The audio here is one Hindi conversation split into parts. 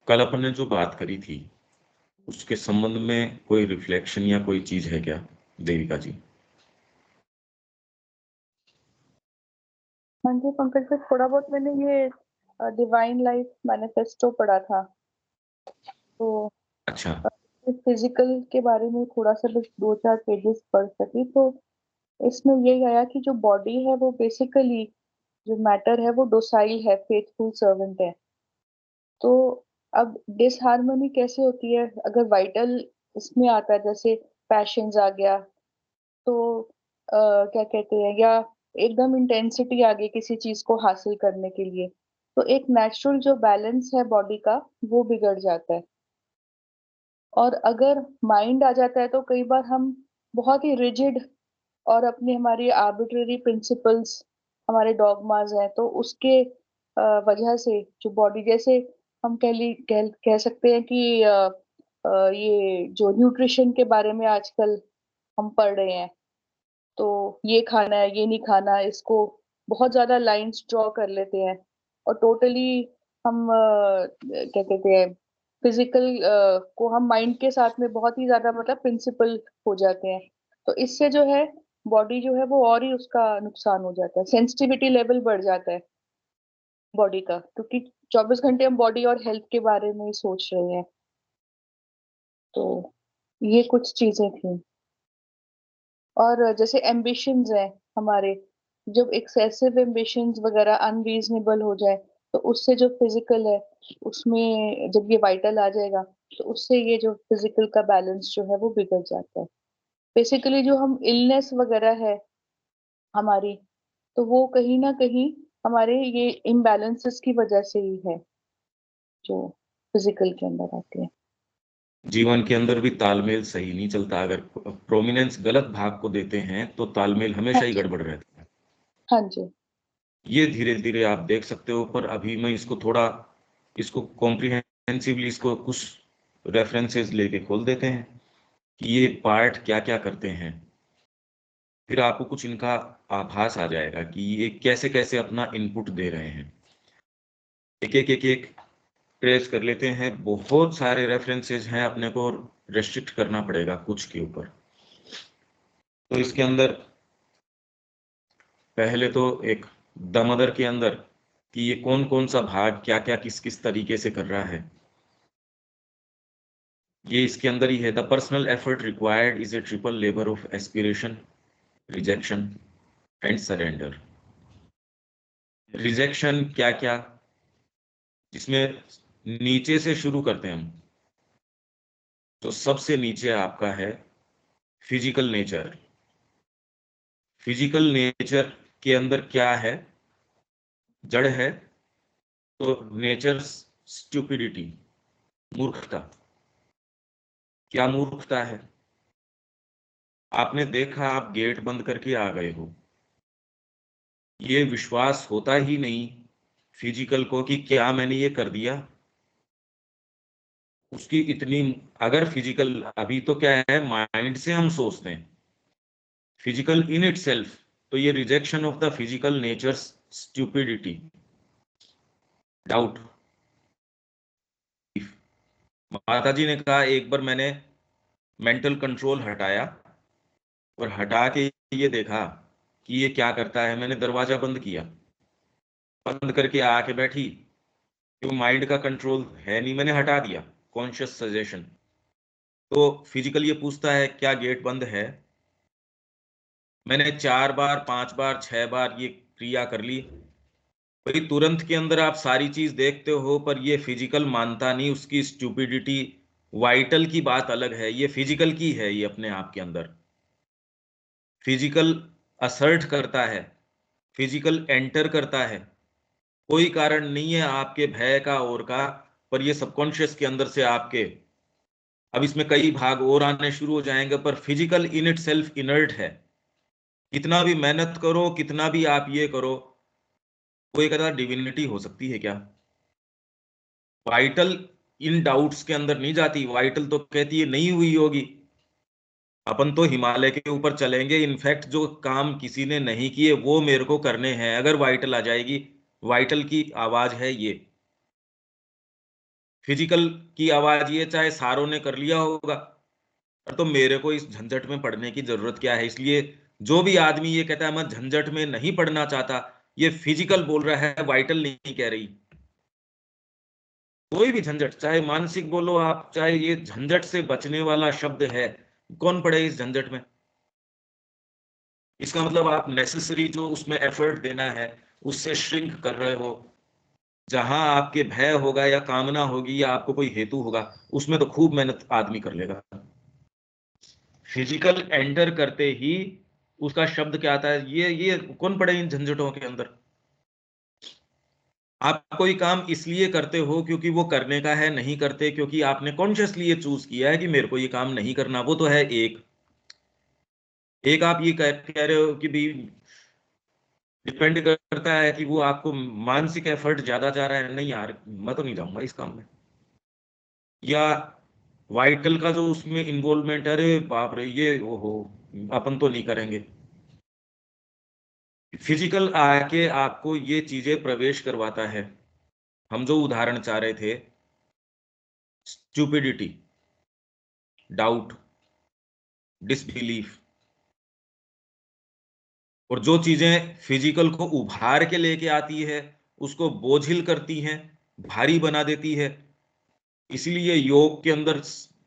कल अपन ने जो बात करी थी उसके संबंध में कोई रिफ्लेक्शन या कोई चीज है क्या देविका जी? हाँ जी पंकज भाई, थोड़ा बहुत मैंने ये डिवाइन लाइफ मैनिफेस्टो पढ़ा था। तो अच्छा। फिजिकल के बारे में थोड़ा सा बस 2-4 पेजेस पढ़ सकी। तो इसमें ये आया कि जो बॉडी है वो बेसिकली, जो मैटर है वो डोसाइल है, फेथफुल सर्वेंट है। तो अब डिसहार्मनी कैसे होती है अगर वाइटल इसमें आता है, जैसे पैशंस आ गया, तो क्या कहते हैं, या एकदम इंटेंसिटी आ गई किसी चीज को हासिल करने के लिए, तो एक नेचुरल जो बैलेंस है बॉडी का वो बिगड़ जाता है। और अगर माइंड आ जाता है तो कई बार हम बहुत ही रिजिड और अपनी हमारी आर्बिट्ररी प्रिंसिपल्स, हमारे डॉगमाज हैं, तो उसके वजह से जो बॉडी, जैसे हम कह सकते हैं कि ये जो न्यूट्रिशन के बारे में आजकल हम पढ़ रहे हैं, तो ये खाना है, ये नहीं खाना, इसको बहुत ज्यादा लाइंस ड्रॉ कर लेते हैं। और टोटली हम क्या कहते हैं, फिजिकल को हम माइंड के साथ में बहुत ही ज्यादा मतलब प्रिंसिपल हो जाते हैं। तो इससे जो है बॉडी जो है वो और ही उसका नुकसान हो जाता है, सेंसिटिविटी लेवल बढ़ जाता है बॉडी का, क्योंकि 24 घंटे हम बॉडी और हेल्थ के बारे में ही सोच रहे हैं। तो ये कुछ चीजें थी। और जैसे एम्बिशंस हैं हमारे, जब एक्सेसिव एम्बिशंस वगैरह अनरीजनेबल हो जाए, तो उससे जो फिजिकल है उसमें जब ये वाइटल आ जाएगा, तो उससे ये जो फिजिकल का बैलेंस जो है वो बिगड़ जाता है। बेसिकली जो हम इलनेस वगैरह है हमारी, तो वो कहीं ना कहीं हमारे ये इम्बैलेंसेस की वजह से ही है, जो फिजिकल के अंदर आती है। जीवन के अंदर भी तालमेल सही नहीं चलता। अगर प्रोमिनेंस गलत भाग को देते हैं तो तालमेल हाँ हमेशा ही जी। गड़बड़ रहता है। हाँ जी। ये धीरे धीरे आप देख सकते हो, पर अभी मैं इसको थोड़ा, इसको कॉम्प्रिहेंसिवली, इसको कुछ रेफरेंसेस लेके खोल देते हैं कि ये पार्ट क्या क्या करते हैं। फिर आपको कुछ इनका आभास आ जाएगा कि ये कैसे कैसे अपना इनपुट दे रहे हैं। एक एक ट्रेस कर लेते हैं। बहुत सारे रेफरेंसेस हैं, अपने को रेस्ट्रिक्ट करना पड़ेगा कुछ के ऊपर। तो इसके अंदर पहले तो एक द मदर के अंदर कि ये कौन कौन सा भाग क्या क्या किस किस तरीके से कर रहा है, ये इसके अंदर ही है। The personal effort required is a triple labour of aspiration, rejection and surrender. Rejection क्या क्या, जिसमें नीचे से शुरू करते हैं हम, तो सबसे नीचे आपका है फिजिकल नेचर। फिजिकल नेचर के अंदर क्या है? जड़ है, तो नेचर स्टूपिडिटी, मूर्खता। क्या मूर्खता है? आपने देखा, आप गेट बंद करके आ गए हो, ये विश्वास होता ही नहीं फिजिकल को कि क्या मैंने ये कर दिया। उसकी इतनी, अगर फिजिकल, अभी तो क्या है, माइंड से हम सोचते हैं फिजिकल इन इट सेल्फ, तो ये rejection of the physical nature stupidity, doubt. माता जी ने कहा एक बार मैंने मेंटल कंट्रोल हटाया और हटा के ये देखा कि ये क्या करता है। मैंने दरवाजा बंद किया, बंद करके आके बैठी, क्यों? माइंड का कंट्रोल है नहीं, मैंने हटा दिया, कॉन्शियस सजेशन। तो फिजिकल ये पूछता है क्या गेट बंद है? मैंने 4 बार 5 बार 6 बार ये क्रिया कर ली, भाई तुरंत के अंदर आप सारी चीज देखते हो, पर ये फिजिकल मानता नहीं, उसकी स्टूपिडिटी। वाइटल की बात अलग है, ये फिजिकल की है, ये अपने आप के अंदर फिजिकल असर्ट करता है, फिजिकल एंटर करता है। कोई कारण नहीं है आपके भय का और का, पर ये सबकॉन्शियस के अंदर से आपके, अब इसमें कई भाग और आने शुरू हो जाएंगे, पर physical in it self inert है। कितना भी मेहनत करो, कितना भी आप ये करो, वो एक अदा डिविनिटी हो सकती है क्या? वाइटल इन डाउट्स के अंदर नहीं जाती, वाइटल तो कहती है नहीं हुई होगी। अपन तो हिमालय के ऊपर चलेंगे, इनफैक्ट जो काम किसी ने नहीं किए वो मेरे को करने हैं, अगर वाइटल आ जाएगी। वाइटल की आवाज है ये। फिजिकल की आवाज ये चाहे सारों ने कर लिया होगा, तो मेरे को इस झंझट में पड़ने की जरूरत क्या है। इसलिए जो भी आदमी ये कहता है मैं झंझट में नहीं पड़ना चाहता, ये फिजिकल बोल रहा है, वाइटल नहीं कह रही। कोई भी झंझट, चाहे मानसिक बोलो आप, चाहे ये झंझट से बचने वाला शब्द है, कौन पड़े इस झंझट में। इसका मतलब आप नेसेसरी जो उसमें एफर्ट देना है उससे श्रिंक कर रहे हो। जहां आपके भय होगा या कामना होगी या आपको कोई हेतु होगा, उसमें तो खूब मेहनत आदमी कर लेगा। फिजिकल एंटर करते ही उसका शब्द क्या आता है, ये कौन पड़े इन झंझटों के अंदर। आप कोई काम इसलिए करते हो क्योंकि वो करने का है, नहीं करते क्योंकि आपने कॉन्शियसली ये चूज किया है कि मेरे को ये काम नहीं करना, वो तो है एक। एक आप ये कह रहे हो कि भी डिपेंड करता है कि वो आपको मानसिक एफर्ट ज्यादा जा रहा है, नहीं यार मैं तो नहीं जाऊंगा इस काम में। या वाइटल का जो उसमें इन्वॉल्वमेंट है, अरे बाप रे ये ओहो, अपन तो नहीं करेंगे। फिजिकल आके आपको ये चीजें प्रवेश करवाता है। हम जो उदाहरण चाह रहे थे, स्टूपिडिटी, डाउट, डिसबिलीफ, और जो चीजें फिजिकल को उभार के लेके आती है, उसको बोझिल करती हैं, भारी बना देती है। इसीलिए योग के अंदर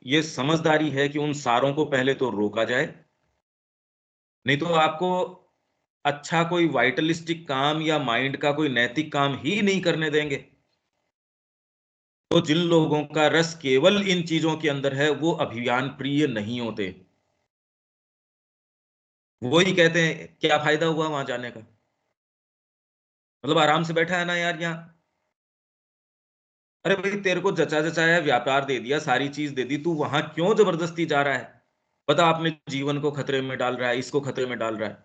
ये समझदारी है कि उन सारों को पहले तो रोका जाए, नहीं तो आपको अच्छा कोई वाइटलिस्टिक काम या माइंड का कोई नैतिक काम ही नहीं करने देंगे। तो जिन लोगों का रस केवल इन चीजों के अंदर है, वो अभियान प्रिय नहीं होते। वो ही कहते हैं क्या फायदा हुआ वहां जाने का, मतलब आराम से बैठा है ना यार यहाँ। अरे भाई तेरे को जचा जचाया व्यापार दे दिया, सारी चीज दे दी, तू वहां क्यों जबरदस्ती जा रहा है। पता आपने जीवन को खतरे में डाल रहा है, इसको खतरे में डाल रहा है।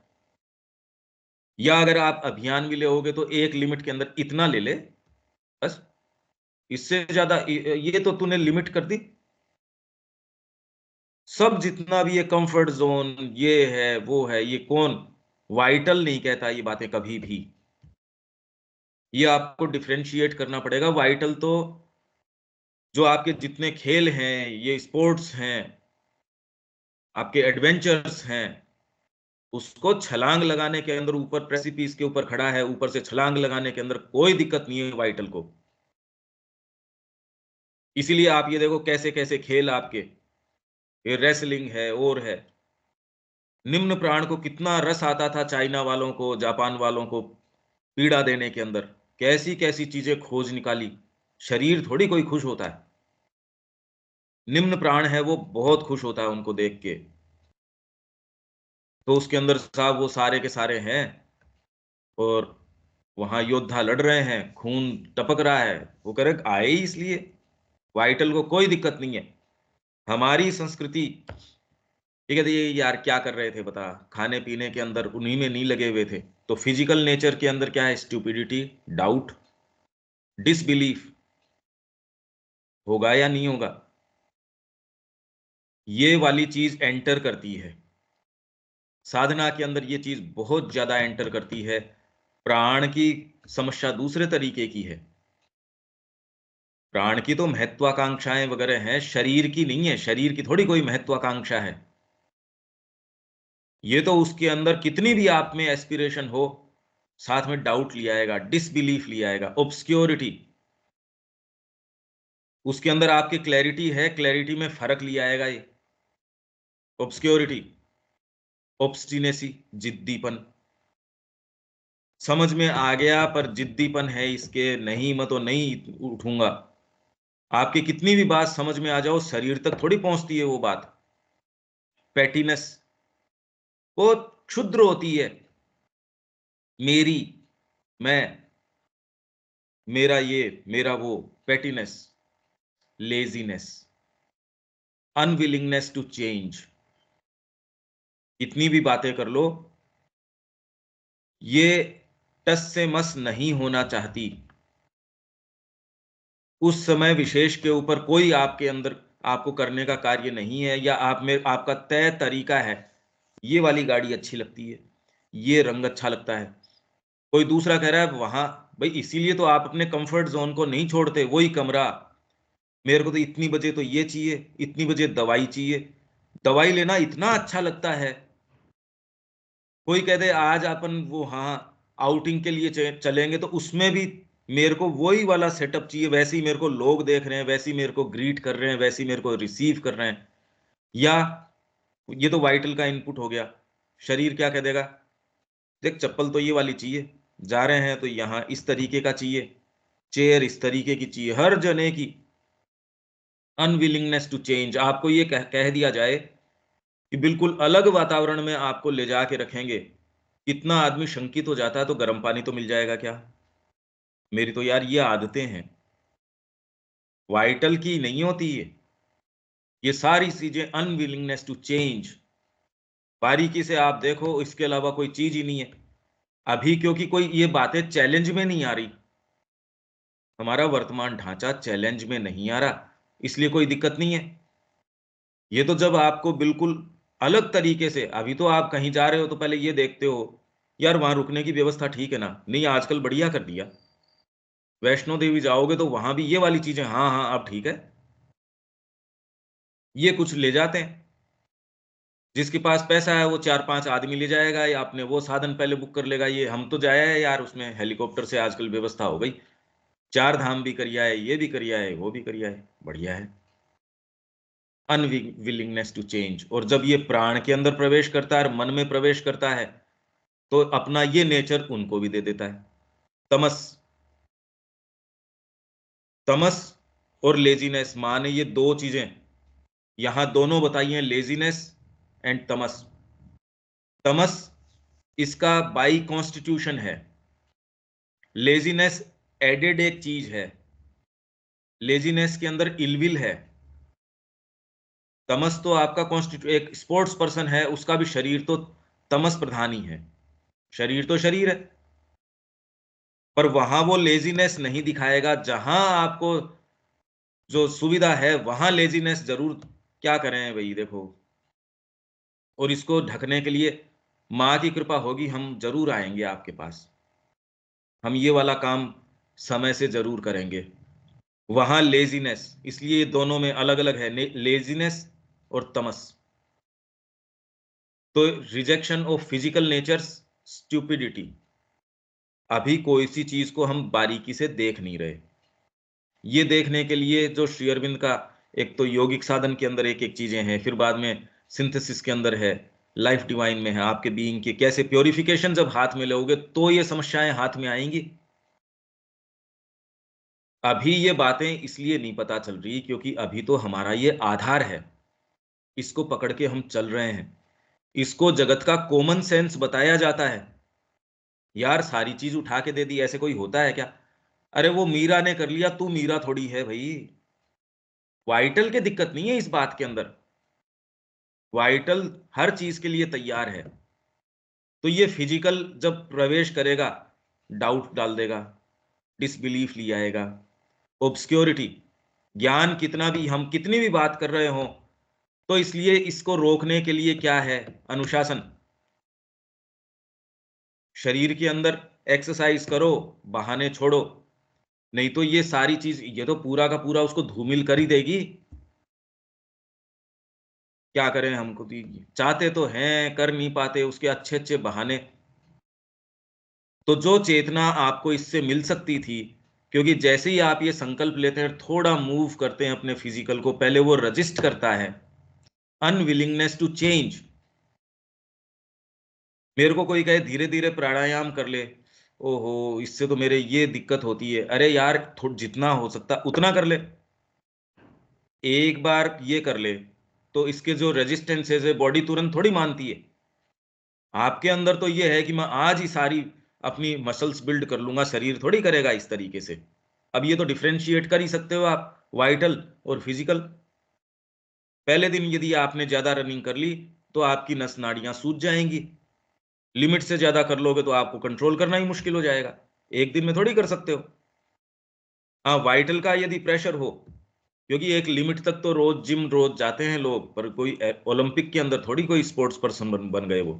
या अगर आप अभियान भी लोगे तो एक लिमिट के अंदर इतना ले ले बस, इससे ज्यादा ये तो तूने लिमिट कर दी। सब जितना भी ये कंफर्ट जोन, ये है वो है, ये कौन वाइटल नहीं कहता ये बातें कभी भी। ये आपको डिफरेंशिएट करना पड़ेगा। वाइटल तो जो आपके जितने खेल हैं, ये स्पोर्ट्स हैं, आपके एडवेंचर्स हैं, उसको छलांग लगाने के अंदर, ऊपर प्रेसिपिस के ऊपर खड़ा है, ऊपर से छलांग लगाने के अंदर कोई दिक्कत नहीं है वाइटल को। इसीलिए आप ये देखो कैसे कैसे खेल आपके, ये रेसलिंग है और है। निम्न प्राण को कितना रस आता था चाइना वालों को, जापान वालों को पीड़ा देने के अंदर, कैसी कैसी चीजें खोज निकाली। शरीर थोड़ी कोई खुश होता है, निम्न प्राण है वो बहुत खुश होता है उनको देख के। तो उसके अंदर साहब वो सारे के सारे हैं, और वहां योद्धा लड़ रहे हैं, खून टपक रहा है, वो करे आए ही इसलिए। वाइटल को कोई दिक्कत नहीं है। हमारी संस्कृति ये कहती है यार क्या कर रहे थे बता, खाने पीने के अंदर उन्हीं में नहीं लगे हुए थे। तो फिजिकल नेचर के अंदर क्या है, स्टूपिडिटी, डाउट, डिसबिलीफ, होगा या नहीं होगा, ये वाली चीज एंटर करती है। साधना के अंदर ये चीज बहुत ज्यादा एंटर करती है। प्राण की समस्या दूसरे तरीके की है। प्राण की तो महत्वाकांक्षाएं वगैरह हैं, शरीर की नहीं है। शरीर की थोड़ी कोई महत्वाकांक्षा है। ये तो उसके अंदर कितनी भी आप में एस्पिरेशन हो, साथ में डाउट लिया आएगा, डिसबिलीफ लिया आएगा, ऑब्सक्योरिटी। उसके अंदर आपकी क्लैरिटी है, क्लैरिटी में फर्क लिया आएगा ये ऑब्सक्योरिटी। ऑब्स्टिनेसी, जिद्दीपन, समझ में आ गया पर जिद्दीपन है इसके, नहीं मैं तो नहीं उठूंगा। आपकी कितनी भी बात समझ में आ जाओ, शरीर तक थोड़ी पहुंचती है वो बात। पैटीनेस, वो क्षुद्र होती है। मेरी, मैं, मेरा ये, मेरा वो, पैटीनेस, लेजीनेस, अनविलिंगनेस टू चेंज, इतनी भी बातें कर लो, ये टस से मस नहीं होना चाहती। उस समय विशेष के ऊपर कोई आपके अंदर आपको करने का कार्य नहीं है, या आप में आपका तय तरीका है। ये वाली गाड़ी अच्छी लगती है, ये रंग अच्छा लगता है, कोई दूसरा कह रहा है वहां। भाई इसीलिए तो आप अपने कंफर्ट जोन को नहीं छोड़ते, वही कमरा, मेरे को तो इतनी बजे तो ये चाहिए, इतनी बजे दवाई चाहिए। दवाई लेना इतना अच्छा लगता है। कोई कह दे आज अपन वो हाँ आउटिंग के लिए चलेंगे, तो उसमें भी मेरे को वही वाला सेटअप चाहिए, वैसे ही मेरे को लोग देख रहे हैं, वैसे ही मेरे को ग्रीट कर रहे हैं, वैसे ही मेरे को रिसीव कर रहे हैं। या ये तो वाइटल का इनपुट हो गया। शरीर क्या कह देगा, देख चप्पल तो ये वाली चाहिए, जा रहे हैं तो यहाँ इस तरीके का चाहिए, चेयर इस तरीके की चाहिए। हर जने की अनविलिंगनेस टू चेंज। आपको ये कह दिया जाए कि बिल्कुल अलग वातावरण में आपको ले जाके रखेंगे, कितना आदमी शंकित हो जाता है, तो गर्म पानी तो मिल जाएगा क्या। मेरी तो यार ये आदतें हैं, वाइटल की नहीं होती ये सारी चीजें अनविलिंगनेस टू चेंज। बारीकी से आप देखो, इसके अलावा कोई चीज ही नहीं है। अभी क्योंकि कोई ये बातें चैलेंज में नहीं आ रही, हमारा वर्तमान ढांचा चैलेंज में नहीं आ रहा, इसलिए कोई दिक्कत नहीं है। ये तो जब आपको बिल्कुल अलग तरीके से, अभी तो आप कहीं जा रहे हो तो पहले ये देखते हो यार वहां रुकने की व्यवस्था ठीक है ना, नहीं आजकल बढ़िया कर दिया। वैष्णो देवी जाओगे तो वहां भी ये वाली चीजें, हाँ हाँ अब ठीक है, ये कुछ ले जाते हैं। जिसके पास पैसा है वो 4-5 आदमी ले जाएगा, या अपने वो साधन पहले बुक कर लेगा। ये हम तो जाया है यार, उसमें हेलीकॉप्टर से आजकल व्यवस्था हो गई, 4 धाम भी करिया है, ये भी करिया है, वो भी करिया है, बढ़िया है। Unwillingness to change. और जब ये प्राण के अंदर प्रवेश करता है और मन में प्रवेश करता है, तो अपना ये नेचर उनको भी दे देता है। तमस, तमस और लेजीनेस, मां ने ये दो चीजें यहां दोनों बताई हैं, लेजीनेस एंड तमस। तमस इसका बाई कॉन्स्टिट्यूशन है, लेजीनेस एडेड एक चीज है, लेजीनेस के अंदर इलविल है। तमस तो आपका कॉन्स्टिट्यू, एक स्पोर्ट्स पर्सन है उसका भी शरीर तो तमस प्रधान ही है, शरीर तो शरीर है, पर वहां वो लेजीनेस नहीं दिखाएगा। जहां आपको जो सुविधा है वहां लेजीनेस जरूर, क्या करें भाई देखो। और इसको ढकने के लिए माँ की कृपा होगी, हम जरूर आएंगे आपके पास, हम ये वाला काम समय से जरूर करेंगे। वहां लेजीनेस, इसलिए ये दोनों में अलग अलग है, लेजीनेस और तमस। तो rejection of physical nature, stupidity. अभी कोई सी चीज को हम बारीकी से देख नहीं रहे। ये देखने के लिए जो श्री अरविंद का, एक तो योगिक साधन के अंदर एक एक चीजें हैं, फिर बाद में सिंथेसिस के अंदर है, लाइफ डिवाइन में है, आपके बीइंग के कैसे प्योरिफिकेशन जब हाथ में लोगे तो ये समस्याएं हाथ में आएंगी। अभी ये बातें इसलिए नहीं पता चल रही क्योंकि अभी तो हमारा ये आधार है, इसको पकड़ के हम चल रहे हैं, इसको जगत का कॉमन सेंस बताया जाता है। यार सारी चीज उठा के दे दी, ऐसे कोई होता है क्या। अरे वो मीरा ने कर लिया, तू मीरा थोड़ी है भाई। वाइटल के दिक्कत नहीं है इस बात के अंदर, वाइटल हर चीज के लिए तैयार है। तो ये फिजिकल जब प्रवेश करेगा, डाउट डाल देगा, डिसबिलीफ ले आएगा, ऑब्सक्योरिटी, ज्ञान कितना भी हम कितनी भी बात कर रहे हो, तो इसलिए इसको रोकने के लिए क्या है, अनुशासन। शरीर के अंदर एक्सरसाइज करो, बहाने छोड़ो, नहीं तो ये सारी चीज, ये तो पूरा का पूरा उसको धूमिल कर ही देगी। क्या करें, हमको तो चाहते तो हैं, कर नहीं पाते, उसके अच्छे अच्छे बहाने। तो जो चेतना आपको इससे मिल सकती थी, क्योंकि जैसे ही आप ये संकल्प लेते हैं, थोड़ा मूव करते हैं अपने फिजिकल को, पहले वो रजिस्ट करता है, अनविलिंगनेस टू चेंज। मेरे को कोई कहे धीरे धीरे प्राणायाम कर ले, ओहो इससे तो मेरे ये दिक्कत होती है, अरे यार जितना हो सकता उतना कर ले। एक बार ये कर ले तो इसके जो रेजिस्टेंसेज है बॉडी तुरंत थोड़ी मानती है। आपके अंदर तो ये है कि मैं आज ही सारी अपनी मसल्स बिल्ड कर लूंगा, शरीर थोड़ी करेगा इस तरीके से। अब ये तो डिफरेंशिएट कर ही सकते हो आप, वाइटल और फिजिकल। पहले दिन यदि आपने ज्यादा रनिंग कर ली तो आपकी नस नाड़ियां सूज जाएंगी, लिमिट से ज्यादा कर लोगे तो आपको कंट्रोल करना ही मुश्किल हो जाएगा, एक दिन में थोड़ी कर सकते हो। हाँ वाइटल का यदि प्रेशर हो, क्योंकि एक लिमिट तक तो रोज जिम रोज जाते हैं लोग, पर कोई ओलंपिक के अंदर थोड़ी कोई स्पोर्ट्स पर्सन बन गए वो।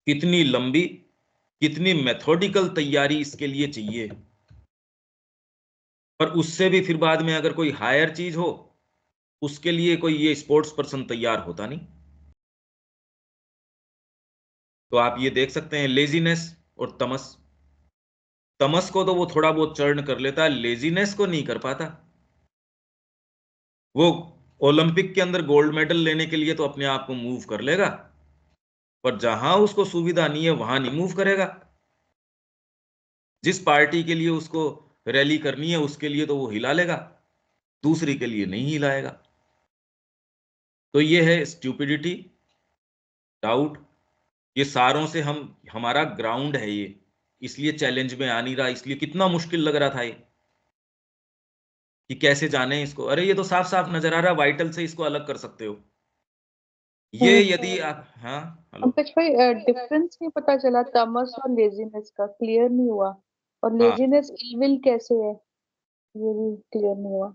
कितनी लंबी, कितनी मेथोडिकल तैयारी इसके लिए चाहिए। पर उससे भी फिर बाद में अगर कोई हायर चीज हो, उसके लिए कोई ये स्पोर्ट्स पर्सन तैयार होता नहीं। तो आप ये देख सकते हैं लेजीनेस और तमस। तमस को तो वो थोड़ा बहुत चर्न कर लेता है, लेजीनेस को नहीं कर पाता। वो ओलंपिक के अंदर गोल्ड मेडल लेने के लिए तो अपने आप को मूव कर लेगा, पर जहां उसको सुविधा नहीं है वहां नहीं मूव करेगा। जिस पार्टी के लिए उसको रैली करनी है उसके लिए तो वो हिला लेगा, दूसरी के लिए नहीं हिलाएगा। तो ये है स्टूपिडिटी, डाउट। ये सारों से हम, हमारा ग्राउंड है ये, इसलिए चैलेंज में आ नहीं रहा, इसलिए कितना मुश्किल लग रहा था ये कि कैसे जाने इसको। अरे ये तो साफ साफ नजर आ रहा है, वाइटल से इसको अलग कर सकते हो। ये यदि आप, हाँ, हेलो, पंकज भाई, डिफरेंस नहीं पता चला तमस और लेजीनेस का, क्लियर नहीं हुआ। और हाँ, लेजीनेस इलविल कैसे है, ये भी क्लियर नहीं हुआ।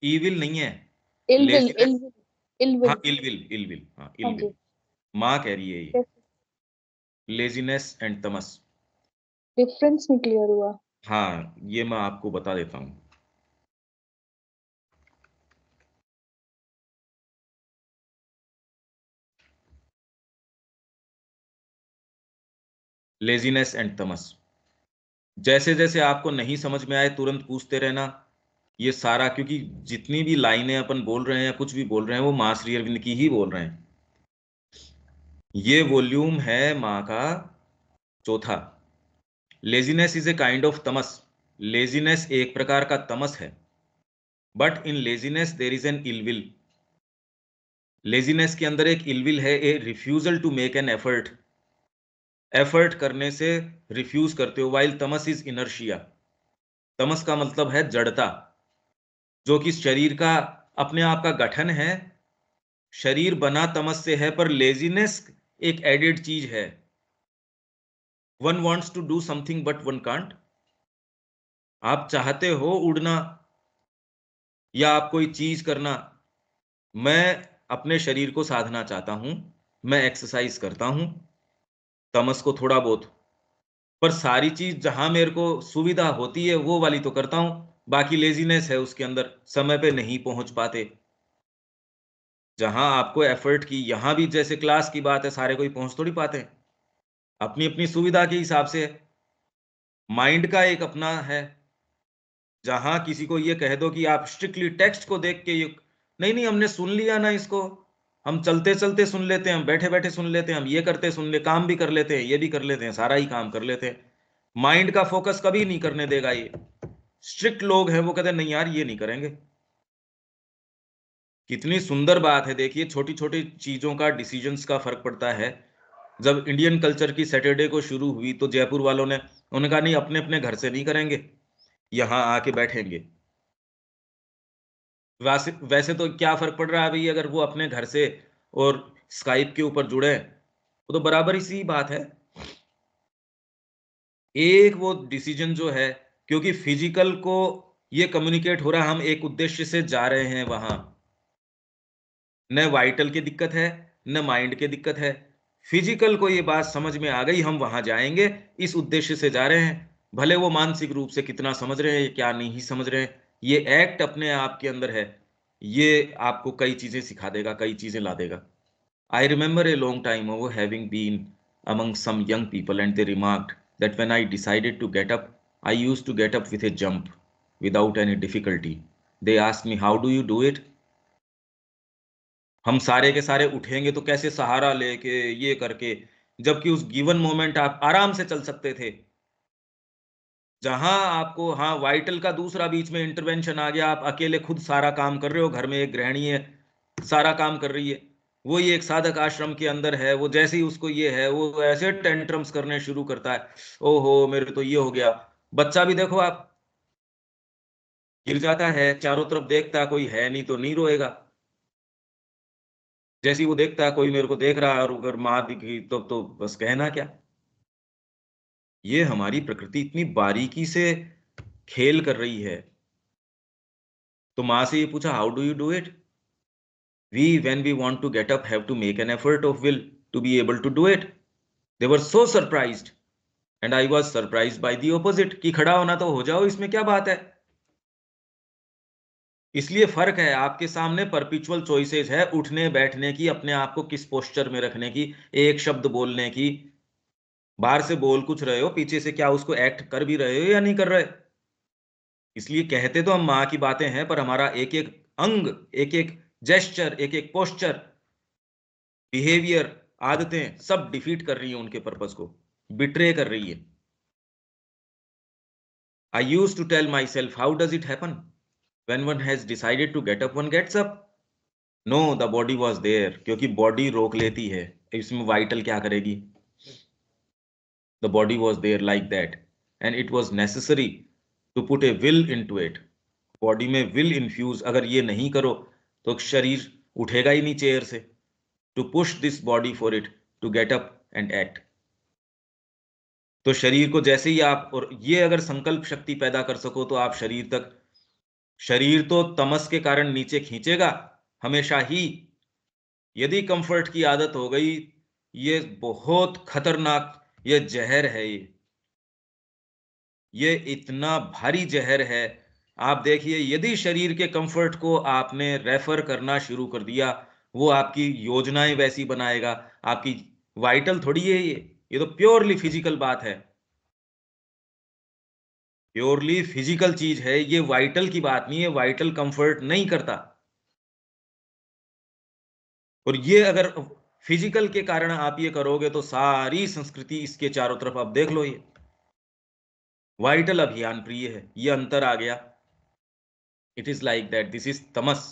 ईविल नहीं है, इलविल, लेजीनेस। इलविल, हाँ, इलविल। इलविल, इलविल, हाँ, हाँ इलविल। जी। माँ कह रही है ये, कैसे, लेजीनेस एंड तमस। डिफरेंस नहीं क्लियर हुआ। हाँ, ये मैं आपको बता देता हूँ। लेजीनेस एंड तमस, जैसे जैसे आपको नहीं समझ में आए तुरंत पूछते रहना। ये सारा, क्योंकि जितनी भी लाइनें अपन बोल रहे हैं, कुछ भी बोल रहे हैं, वो माँ श्री अरविंद की ही बोल रहे हैं। ये वॉल्यूम है माँ का चौथा। Laziness is a kind of tamas. Laziness एक प्रकार का तमस है, but in laziness there is an ill will. Laziness के अंदर एक इलविल है, a refusal to make an effort. Effort करने से रिफ्यूज करते हो, वाइल तमस इज इनर्शिया। तमस का मतलब है जड़ता, जो कि शरीर का अपने आप का गठन है। शरीर बना तमस से है, पर लेजीनेस एक एडेड चीज है। One wants to do something but one can't. आप चाहते हो उड़ना या आप कोई चीज करना। मैं अपने शरीर को साधना चाहता हूं, मैं एक्सरसाइज करता हूं, तमस को थोड़ा बहुत, पर सारी चीज जहां मेरे को सुविधा होती है वो वाली तो करता हूं। बाकी लेजीनेस है उसके अंदर, समय पे नहीं पहुंच पाते। जहां आपको एफर्ट की, यहां भी जैसे क्लास की बात है, सारे कोई पहुंच थोड़ी पाते हैं, अपनी अपनी सुविधा के हिसाब से। माइंड का एक अपना है। जहां किसी को ये कह दो कि आप स्ट्रिक्टली टेक्स्ट को देख के ये, नहीं नहीं हमने सुन लिया ना इसको, हम चलते चलते सुन लेते हैं, हम बैठे बैठे सुन लेते हैं, हम ये करते सुन ले, काम भी कर लेते हैं, ये भी कर लेते हैं, सारा ही काम कर लेते हैं। माइंड का फोकस कभी नहीं करने देगा ये। स्ट्रिक्ट लोग हैं वो कहते हैं नहीं यार ये नहीं करेंगे। कितनी सुंदर बात है, देखिए छोटी छोटी चीजों का, डिसीजंस का फर्क पड़ता है। जब इंडियन कल्चर की सैटरडे को शुरू हुई तो जयपुर वालों ने, उन्होंने कहा नहीं अपने अपने घर से नहीं करेंगे, यहां आके बैठेंगे। वैसे वैसे तो क्या फर्क पड़ रहा है भाई, अगर वो अपने घर से और स्काइप के ऊपर जुड़े, वो तो बराबर ही सी बात है। एक वो डिसीजन जो है, क्योंकि फिजिकल को ये कम्युनिकेट हो रहा है, हम एक उद्देश्य से जा रहे हैं वहां। न वाइटल की दिक्कत है, न माइंड की दिक्कत है। फिजिकल को ये बात समझ में आ गई, हम वहां जाएंगे, इस उद्देश्य से जा रहे हैं। भले वो मानसिक रूप से कितना समझ रहे हैं क्या नहीं समझ रहे हैं, ये एक्ट अपने आप के अंदर है। ये आपको कई चीजें सिखा देगा, कई चीजें ला देगा। I remember a long time ago having been among some young people, and they remarked that when I decided to get up, I used to get up with a jump without any difficulty. They asked me, how do you do it? हम सारे के सारे उठेंगे तो कैसे, सहारा लेके, ये करके, जबकि उस गिवन मोमेंट आप आराम से चल सकते थे। जहां आपको, हाँ, वाइटल का दूसरा बीच में इंटरवेंशन आ गया, आप अकेले खुद सारा काम कर रहे हो, घर में एक गृहिणी है सारा काम कर रही है। वो ये एक साधक आश्रम के अंदर है, वो जैसे ही उसको ये है, वो ऐसे टेंट्रम्स करने शुरू करता है, ओहो मेरे तो ये हो गया। बच्चा भी देखो आप, गिर जाता है, चारों तरफ देखता है कोई है नहीं तो नहीं रोएगा। जैसे ही वो देखता है कोई मेरे को देख रहा है, और अगर माँ दिखी तो बस कहना क्या। ये हमारी प्रकृति इतनी बारीकी से खेल कर रही है। तो माँ से ये पूछा, how do you do it? We, when we want to get up, have to make an effort of will to be able to do it. They were so surprised, and I was surprised by the opposite, कि खड़ा होना तो हो जाओ, इसमें क्या बात है। इसलिए फर्क है, आपके सामने परपिचुअल चॉइसेस है उठने बैठने की, अपने आप को किस पोस्चर में रखने की, एक शब्द बोलने की। बाहर से बोल कुछ रहे हो, पीछे से क्या उसको एक्ट कर भी रहे हो या नहीं कर रहे। इसलिए कहते तो हम माँ की बातें हैं, पर हमारा एक एक अंग, एक एक जेस्चर, एक एक पोस्चर, बिहेवियर, आदतें सब डिफीट कर रही हैं उनके पर्पस को, बिट्रे कर रही है। I use to tell myself, how does it happen? When one has decided to get up, one gets up. No, the body was there, क्योंकि बॉडी रोक लेती है। इसमें वाइटल क्या करेगी? The body was there like that, and it was necessary to put a will into it. Body में will infuse, अगर ये नहीं करो तो शरीर उठेगा ही नहीं चेयर से। To push this body for it to get up and act. तो शरीर को जैसे ही आप, और ये अगर संकल्प शक्ति पैदा कर सको तो आप शरीर तक, शरीर तो तमस के कारण नीचे खींचेगा हमेशा ही। यदि कंफर्ट की आदत हो गई, ये बहुत खतरनाक, ये जहर है। ये इतना भारी जहर है। आप देखिए, यदि शरीर के कंफर्ट को आपने रेफर करना शुरू कर दिया, वो आपकी योजनाएं वैसी बनाएगा। आपकी वाइटल थोड़ी है ये तो प्योरली फिजिकल बात है, प्योरली फिजिकल चीज है ये, वाइटल की बात नहीं है। वाइटल कंफर्ट नहीं करता। और ये अगर फिजिकल के कारण आप ये करोगे तो सारी संस्कृति इसके चारों तरफ, अब देख लो, ये वाइटल अभियान प्रिय है, ये अंतर आ गया। It is like that, this is tamas.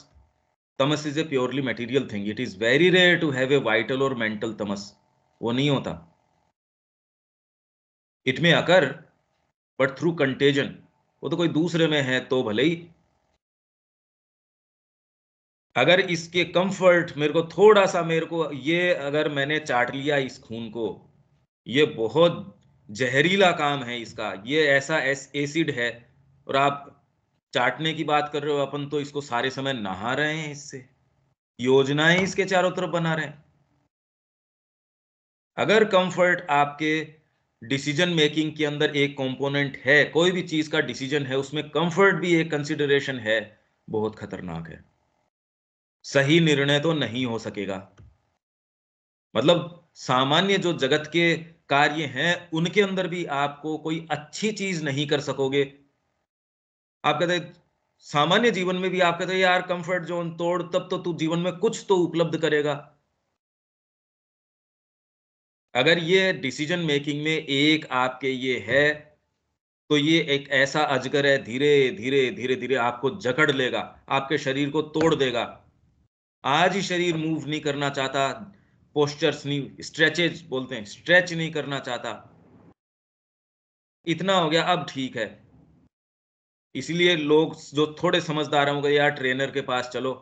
Tamas is a purely material thing. It is very rare to have a vital और मेंटल तमस, वो नहीं होता। इट में अकर बट थ्रू कंटेजन, वो तो कोई दूसरे में है तो भले ही। अगर इसके कंफर्ट मेरे को थोड़ा सा, मेरे को ये अगर मैंने चाट लिया इस खून को, ये बहुत जहरीला काम है इसका, ये ऐसा एसिड है। और आप चाटने की बात कर रहे हो, अपन तो इसको सारे समय नहा रहे हैं इससे, योजनाएं इसके चारों तरफ बना रहे हैं। अगर कंफर्ट आपके डिसीजन मेकिंग के अंदर एक कंपोनेंट है, कोई भी चीज का डिसीजन है उसमें कंफर्ट भी एक कंसिडरेशन है, बहुत खतरनाक है। सही निर्णय तो नहीं हो सकेगा। मतलब सामान्य जो जगत के कार्य हैं उनके अंदर भी आपको कोई अच्छी चीज नहीं कर सकोगे। आप कहते हैं, सामान्य जीवन में भी आप कहते हैं यार कंफर्ट जोन तोड़, तब तो तू जीवन में कुछ तो उपलब्ध करेगा। अगर ये डिसीजन मेकिंग में एक आपके ये है, तो ये एक ऐसा अजगर है, धीरे धीरे धीरे धीरे आपको जकड़ लेगा, आपके शरीर को तोड़ देगा। आज ही शरीर मूव नहीं करना चाहता, पोस्चर्स नहीं, स्ट्रेचेज बोलते हैं, स्ट्रेच नहीं करना चाहता, इतना हो गया, अब ठीक है। इसलिए लोग जो थोड़े समझदार होंगे, यार ट्रेनर के पास चलो,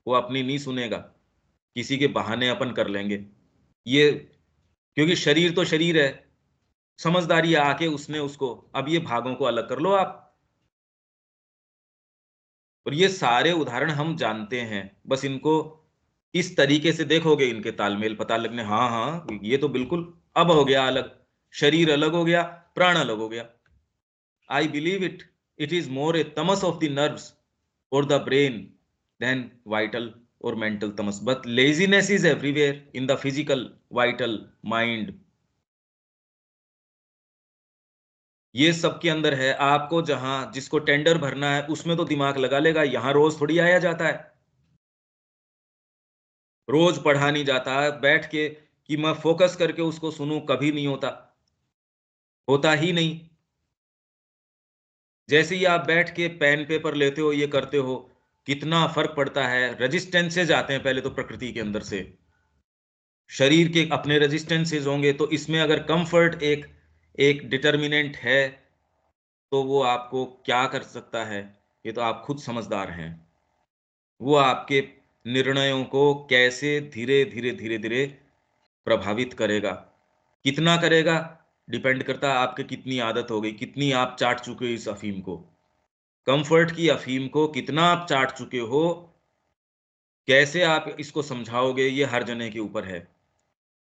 वो अपनी नहीं सुनेगा, किसी के बहाने अपन कर लेंगे ये, क्योंकि शरीर तो शरीर है। समझदारी आके उसने उसको, अब ये भागों को अलग कर लो आप। और ये सारे उदाहरण हम जानते हैं, बस इनको इस तरीके से देखोगे, इनके तालमेल पता लगने, हाँ हाँ ये तो बिल्कुल अब हो गया अलग, शरीर अलग हो गया, प्राण अलग हो गया। I believe it is more a tamas of the nerves और द ब्रेन देन वाइटल और mental tamas. But laziness is everywhere in the physical vital mind, ये सबके अंदर है। आपको जहां जिसको टेंडर भरना है उसमें तो दिमाग लगा लेगा, यहां रोज थोड़ी आया जाता है, रोज पढ़ा नहीं जाता है बैठ के कि मैं फोकस करके उसको सुनूं, कभी नहीं होता, होता ही नहीं। जैसे ही आप बैठ के पेन पेपर लेते हो, ये करते हो, कितना फर्क पड़ता है। रेजिस्टेंसेज आते हैं पहले तो प्रकृति के अंदर से, शरीर के अपने रेजिस्टेंसेज होंगे, तो इसमें अगर कंफर्ट एक एक डिटर्मिनेंट है तो वो आपको क्या कर सकता है, ये तो आप खुद समझदार हैं। वो आपके निर्णयों को कैसे धीरे धीरे धीरे धीरे प्रभावित करेगा, कितना करेगा, डिपेंड करता है आपके कितनी आदत हो गई, कितनी आप चाट चुके हो इस अफीम को, कंफर्ट की अफीम को कितना आप चाट चुके हो। कैसे आप इसको समझाओगे, ये हर जने के ऊपर है।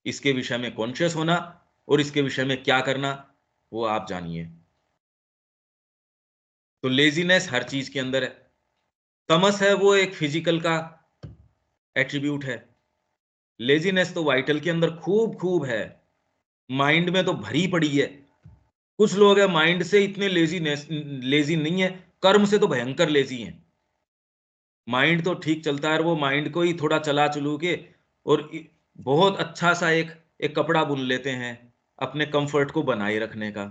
इसके विषय में कॉन्शियस होना और इसके विषय में क्या करना, वो आप जानिए। तो लेजीनेस हर चीज के अंदर है। तमस है वो एक फिजिकल का एट्रीब्यूट है, लेजीनेस तो वाइटल के अंदर खूब खूब है, माइंड में तो भरी पड़ी है। कुछ लोग है माइंड से इतने लेजी नहीं है, कर्म से तो भयंकर लेजी हैं। माइंड तो ठीक चलता है, वो माइंड को ही थोड़ा चला चलू के और बहुत अच्छा सा एक एक कपड़ा बुन लेते हैं अपने कंफर्ट को बनाए रखने का,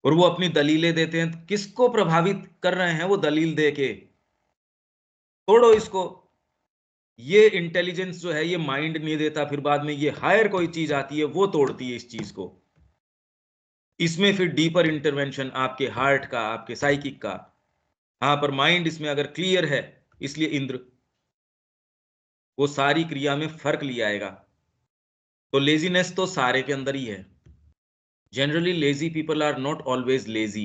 और वो अपनी दलीलें देते हैं। किसको प्रभावित कर रहे हैं वो दलील दे के? तोड़ो इसको। ये इंटेलिजेंस जो है ये माइंड नहीं देता, फिर बाद में ये हायर कोई चीज आती है वो तोड़ती है इस चीज को। इसमें फिर डीपर इंटरवेंशन आपके हार्ट का, आपके साइकिक का। हाँ, पर माइंड इसमें अगर क्लियर है, इसलिए इंद्र वो सारी क्रिया में फर्क ले आएगा। तो लेजीनेस तो सारे के अंदर ही है। Generally lazy people are not always lazy,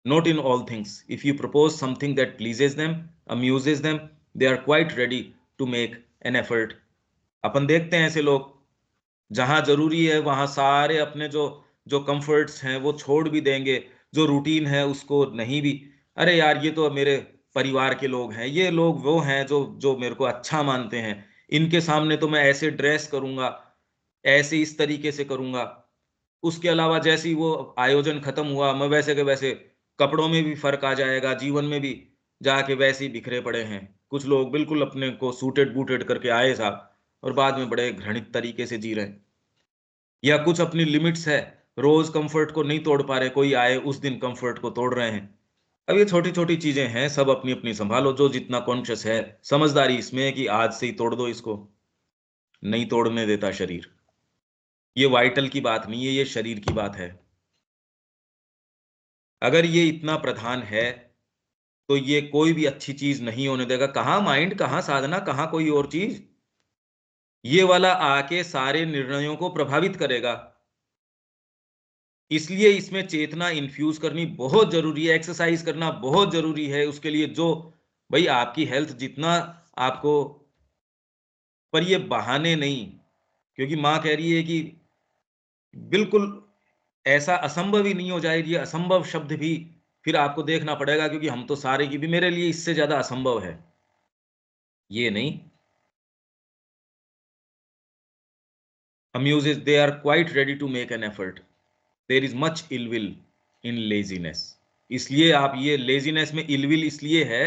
not in all things. If you propose something that pleases them, amuses them, they are quite ready to make an effort. अपन देखते हैं ऐसे लोग, जहां जरूरी है वहां सारे अपने जो जो कंफर्ट्स हैं वो छोड़ भी देंगे, जो रूटीन है उसको नहीं भी। अरे यार, ये तो मेरे परिवार के लोग हैं, ये लोग वो हैं जो जो मेरे को अच्छा मानते हैं, इनके सामने तो मैं ऐसे ड्रेस करूंगा, ऐसे इस तरीके से करूंगा। उसके अलावा जैसे ही वो आयोजन खत्म हुआ, मैं वैसे के वैसे कपड़ों में भी फर्क आ जाएगा, जीवन में भी जाके वैसे ही बिखरे पड़े हैं। कुछ लोग बिल्कुल अपने को सूटेड बूटेड करके आए साहब, और बाद में बड़े घृणित तरीके से जी रहे हैं। या कुछ अपनी लिमिट्स है, रोज कंफर्ट को नहीं तोड़ पा रहे, कोई आए उस दिन कंफर्ट को तोड़ रहे हैं। अब ये छोटी छोटी चीजें हैं, सब अपनी अपनी संभालो। जो जितना कॉन्शियस है, समझदारी इसमें है कि आज से ही तोड़ दो इसको, नहीं तोड़ने देता शरीर। ये वाइटल की बात नहीं है, ये शरीर की बात है। अगर ये इतना प्रधान है तो ये कोई भी अच्छी चीज नहीं होने देगा। कहां माइंड, कहां साधना, कहां कोई और चीज। ये वाला आके सारे निर्णयों को प्रभावित करेगा। इसलिए इसमें चेतना इन्फ्यूज करनी बहुत जरूरी है, एक्सरसाइज करना बहुत जरूरी है उसके लिए। जो भाई आपकी हेल्थ जितना आपको, पर ये बहाने नहीं। क्योंकि मां कह रही है कि बिल्कुल ऐसा असंभव ही नहीं हो जाए, ये असंभव शब्द भी फिर आपको देखना पड़ेगा, क्योंकि हम तो सारे की भी, मेरे लिए इससे ज्यादा असंभव है ये नहीं। Amuses, they are quite ready to make an effort. There is much ill will in laziness. इसलिए आप ये लेजीनेस में इल विल इसलिए है,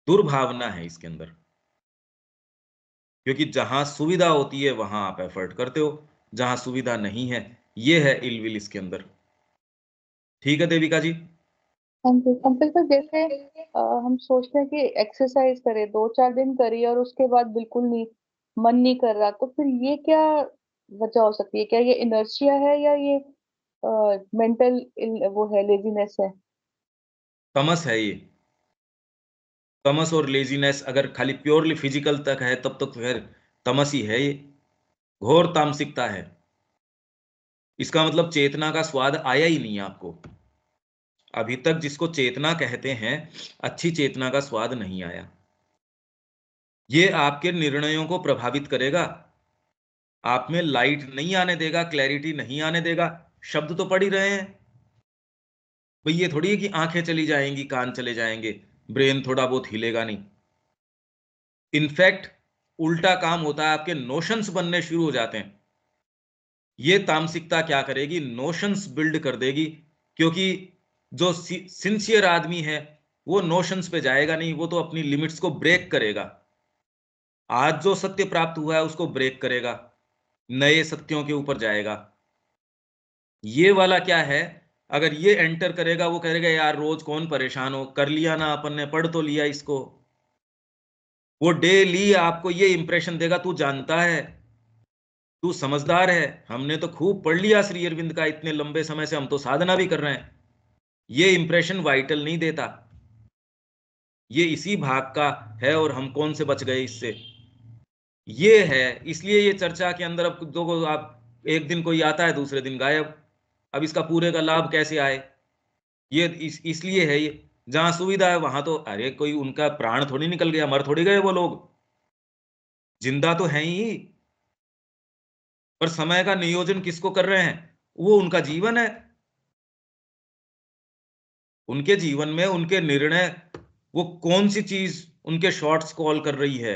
दुर्भावना है इसके अंदर। क्योंकि जहां सुविधा होती है वहां आप एफर्ट करते हो, जहां सुविधा नहीं है, ये है इल विल इसके अंदर। ठीक है देविका जी। हाँ जी अंकल, तो जैसे हम सोचते हैं कि एक्सरसाइज करें, 2-4 दिन करिए और उसके बाद बिल्कुल नहीं, मन नहीं कर रहा, तो फिर ये क्या वजह हो सकती है? क्या ये इनर्शिया है या ये मेंटल वो है, लेजीनेस है? तमस है ये। तमस और लेजीनेस अगर खाली प्योरली फिजिकल तक है तब तो फिर तमस ही है ये, घोर तामसिकता है। इसका मतलब चेतना का स्वाद आया ही नहीं आपको। अभी तक जिसको चेतना कहते हैं, अच्छी चेतना का स्वाद नहीं आया। ये आपके निर्णयों को प्रभावित करेगा, आप में लाइट नहीं आने देगा, क्लैरिटी नहीं आने देगा। शब्द तो पढ़ ही रहे हैं भाई, ये थोड़ी है कि आंखें चली जाएंगी, कान चले जाएंगे, ब्रेन थोड़ा बहुत हिलेगा नहीं। इनफैक्ट उल्टा काम होता है, आपके नोशंस बनने शुरू हो जाते हैं। ये तामसिकता क्या करेगी, नोशंस बिल्ड कर देगी। क्योंकि जो सिंसियर आदमी है वो नोशंस पे जाएगा नहीं, वो तो अपनी लिमिट्स को ब्रेक करेगा। आज जो सत्य प्राप्त हुआ है उसको ब्रेक करेगा, नए सत्यों के ऊपर जाएगा। ये वाला क्या है, अगर ये एंटर करेगा, वो कहेगा यार रोज कौन परेशान हो, कर लिया ना अपन ने, पढ़ तो लिया इसको। वो डेली आपको ये इंप्रेशन देगा, तू जानता है, तू समझदार है, हमने तो खूब पढ़ लिया श्री अरविंद का, इतने लंबे समय से हम तो साधना भी कर रहे हैं। ये इंप्रेशन वाइटल नहीं देता, ये इसी भाग का है, और हम कौन से बच गए इससे। ये है, इसलिए ये चर्चा के अंदर अब दो आप, एक दिन कोई आता है दूसरे दिन गायब। अब इसका पूरे का लाभ कैसे आए? ये इसलिए है ये, जहां सुविधा है वहां तो अरे कोई उनका प्राण थोड़ी निकल गया, मर थोड़ी गए वो लोग, जिंदा तो हैं ही। पर समय का नियोजन किसको कर रहे हैं, वो उनका जीवन है। उनके जीवन में उनके निर्णय, वो कौन सी चीज उनके शॉट्स कॉल कर रही है।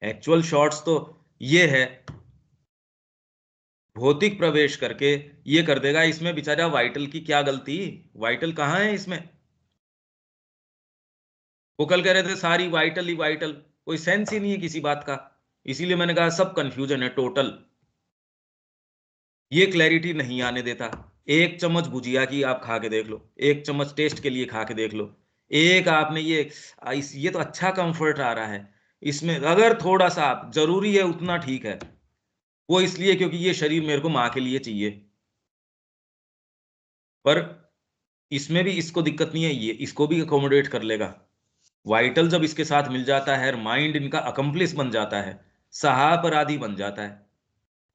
एक्चुअल शॉट्स तो ये है, भौतिक प्रवेश करके ये कर देगा। इसमें बेचारा वाइटल की क्या गलती, वाइटल कहाँ है इसमें। वो कल कह रहे थे सारी वाइटल ही वाइटल, कोई सेंस ही नहीं है किसी बात का। इसीलिए मैंने कहा सब कंफ्यूजन है टोटल, ये क्लैरिटी नहीं आने देता। एक चम्मच भुजिया की आप खा के देख लो, एक चम्मच टेस्ट के लिए खा के देख लो, एक आपने ये तो अच्छा कंफर्ट आ रहा है इसमें, अगर थोड़ा सा आप जरूरी है उतना ठीक है, वो इसलिए क्योंकि ये शरीर मेरे को माँ के लिए चाहिए। पर इसमें भी इसको दिक्कत नहीं है, ये इसको भी अकोमोडेट कर लेगा। वाइटल जब इसके साथ मिल जाता है, माइंड इनका अकम्प्लिस बन जाता है, सहापराधी बन जाता है।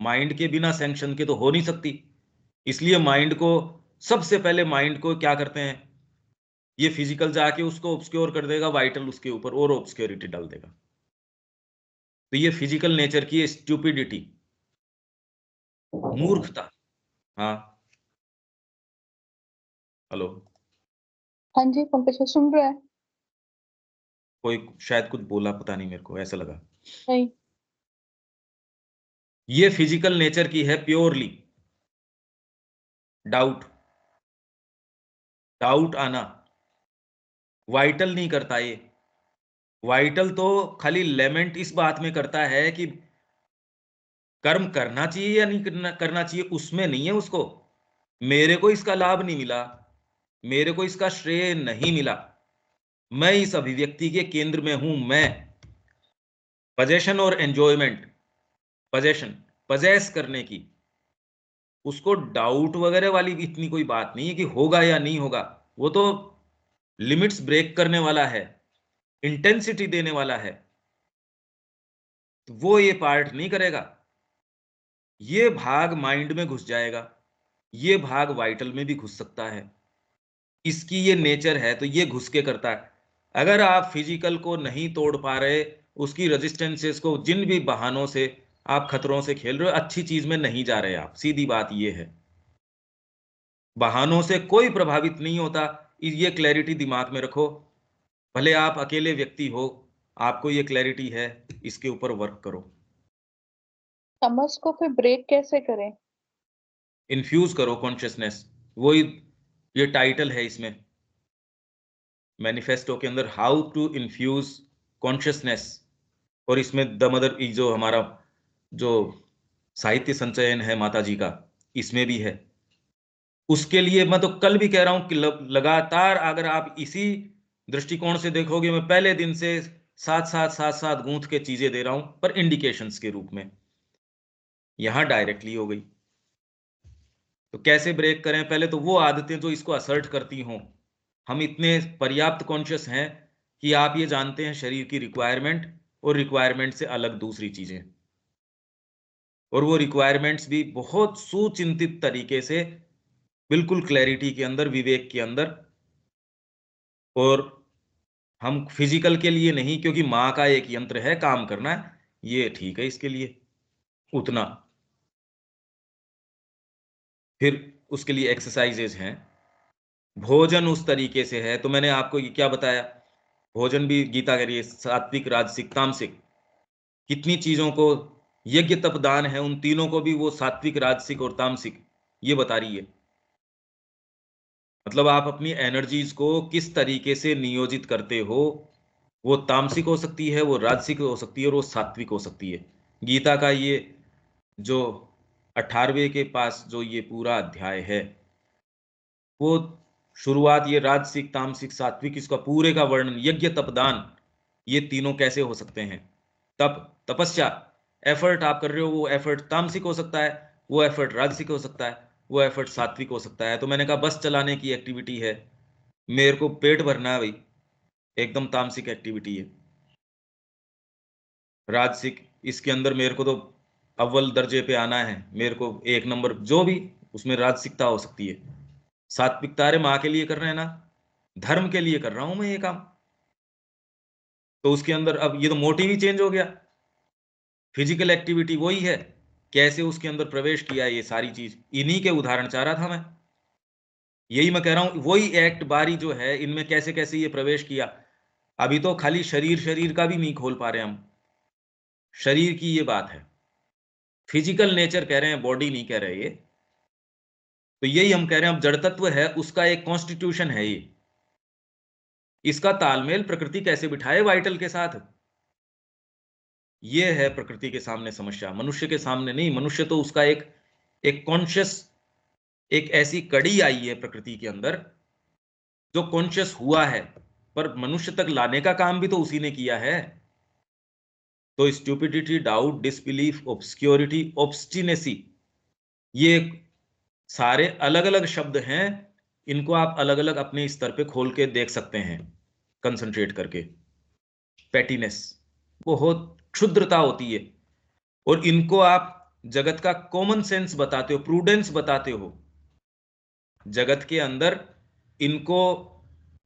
माइंड के बिना सैंक्शन के तो हो नहीं सकती। इसलिए माइंड को, सबसे पहले माइंड को क्या करते हैं, ये फिजिकल जाके उसको ऑब्सक्योर कर देगा, वाइटल उसके ऊपर और ऑब्सक्योरिटी डाल देगा। तो ये फिजिकल नेचर की स्टूपिडिटी, मूर्खता। हाँ, हेलो। हाँ जी पंकज सुन रहा है। कोई शायद कुछ बोला, पता नहीं, मेरे को ऐसा लगा। नहीं। ये फिजिकल नेचर की है प्योरली, डाउट, डाउट आना। वाइटल नहीं करता ये। वाइटल तो खाली लेमेंट इस बात में करता है कि कर्म करना चाहिए या नहीं करना चाहिए, उसमें नहीं है उसको। मेरे को इसका लाभ नहीं मिला, मेरे को इसका श्रेय नहीं मिला, मैं इस अभिव्यक्ति के केंद्र में हूं। मैं पजेशन और एंजॉयमेंट, पजेशन, पजेस करने की, उसको डाउट वगैरह वाली भी इतनी कोई बात नहीं है कि होगा या नहीं होगा। वो तो लिमिट्स ब्रेक करने वाला है, इंटेंसिटी देने वाला है, तो वो ये पार्ट नहीं करेगा। ये भाग माइंड में घुस जाएगा, ये भाग वाइटल में भी घुस सकता है, इसकी ये नेचर है, तो ये घुस के करता है। अगर आप फिजिकल को नहीं तोड़ पा रहे, उसकी रेजिस्टेंसेस को जिन भी बहानों से आप खतरों से खेल रहे हो, अच्छी चीज में नहीं जा रहे आप, सीधी बात ये है। बहानों से कोई प्रभावित नहीं होता, ये क्लैरिटी दिमाग में रखो। भले आप अकेले व्यक्ति हो, आपको ये क्लैरिटी है, इसके ऊपर वर्क करो। तमस को फिर ब्रेक कैसे करें? इन्फ्यूज करो कॉन्शियसनेस, वही ये टाइटल है इसमें, मैनिफेस्टो के अंदर, हाउ टू इन्फ्यूज कॉन्शियसनेस। और इसमें द मदर, जो हमारा जो साहित्य संचयन है माता जी का, इसमें भी है। उसके लिए मैं तो कल भी कह रहा हूं कि लगातार अगर आप इसी दृष्टिकोण से देखोगे, मैं पहले दिन से साथ साथ साथ साथ गूंथ के चीजें दे रहा हूं, पर इंडिकेशंस के रूप में। यहां डायरेक्टली हो गई, तो कैसे ब्रेक करें? पहले तो वो आदतें जो इसको असर्ट करती हों। हम इतने पर्याप्त कॉन्शियस हैं कि आप ये जानते हैं शरीर की रिक्वायरमेंट, और रिक्वायरमेंट से अलग दूसरी चीजें, और वो रिक्वायरमेंट्स भी बहुत सुचिंतित तरीके से, बिल्कुल क्लैरिटी के अंदर, विवेक के अंदर। और हम फिजिकल के लिए नहीं, क्योंकि माँ का एक यंत्र है, काम करना है, ये ठीक है इसके लिए उतना। फिर उसके लिए एक्सरसाइजेज हैं, भोजन उस तरीके से है। तो मैंने आपको ये क्या बताया, भोजन भी गीता कह रही है सात्विक राजसिक तामसिक, कितनी चीजों को, यज्ञ तप दान है, उन तीनों को भी वो सात्विक राजसिक और तामसिक ये बता रही है। मतलब आप अपनी एनर्जीज को किस तरीके से नियोजित करते हो, वो तामसिक हो सकती है, वो राजसिक हो सकती है, और वो सात्विक हो सकती है। गीता का ये जो 18वें के पास जो ये पूरा अध्याय है, वो शुरुआत, ये राजसिक तामसिक सात्विक, इसका पूरे का वर्णन, यज्ञ तपदान, ये तीनों कैसे हो सकते हैं। तप, तपस्या, एफर्ट आप कर रहे हो, वो एफर्ट तामसिक हो सकता है, वो एफर्ट राजसिक हो सकता है, वो एफर्ट सात्विक हो सकता है। तो मैंने कहा बस चलाने की एक्टिविटी है, मेरे को पेट भरना है भाई, एकदम तामसिक एक्टिविटी है। राजसिक, इसके अंदर मेरे को तो अव्वल दर्जे पे आना है, मेरे को एक नंबर, जो भी उसमें राजसिकता हो सकती है। सात्विकता, अरे माँ के लिए कर रहे हैं ना, धर्म के लिए कर रहा हूं मैं ये काम। तो उसके अंदर अब ये तो मोटिव ही चेंज हो गया, फिजिकल एक्टिविटी वही है, कैसे उसके अंदर प्रवेश किया, ये सारी चीज इन्हीं के उदाहरण चाह रहा था मैं। यही मैं कह रहा हूं, वही एक्ट बारी जो है, इनमें कैसे कैसे ये प्रवेश किया। अभी तो खाली शरीर शरीर का भी नहीं खोल पा रहे हम, शरीर की ये बात है, फिजिकल नेचर कह रहे हैं, बॉडी नहीं कह रहे ये। तो यही हम कह रहे हैं, अब जड़ तत्व है उसका एक कॉन्स्टिट्यूशन है ये, इसका तालमेल प्रकृति कैसे बिठाए वाइटल के साथ, ये है प्रकृति के सामने समस्या, मनुष्य के सामने नहीं। मनुष्य तो उसका एक एक कॉन्शियस, एक ऐसी कड़ी आई है प्रकृति के अंदर जो कॉन्शियस हुआ है, पर मनुष्य तक लाने का काम भी तो उसी ने किया है। तो stupidity, doubt, disbelief, obscurity, obstinacy, ये सारे अलग अलग शब्द हैं, इनको आप अलग अलग अपने स्तर पे खोल के देख सकते हैं, कंसंट्रेट करके। पेटीनेस, बहुत क्षुद्रता होती है, और इनको आप जगत का कॉमन सेंस बताते हो, प्रूडेंस बताते हो। जगत के अंदर इनको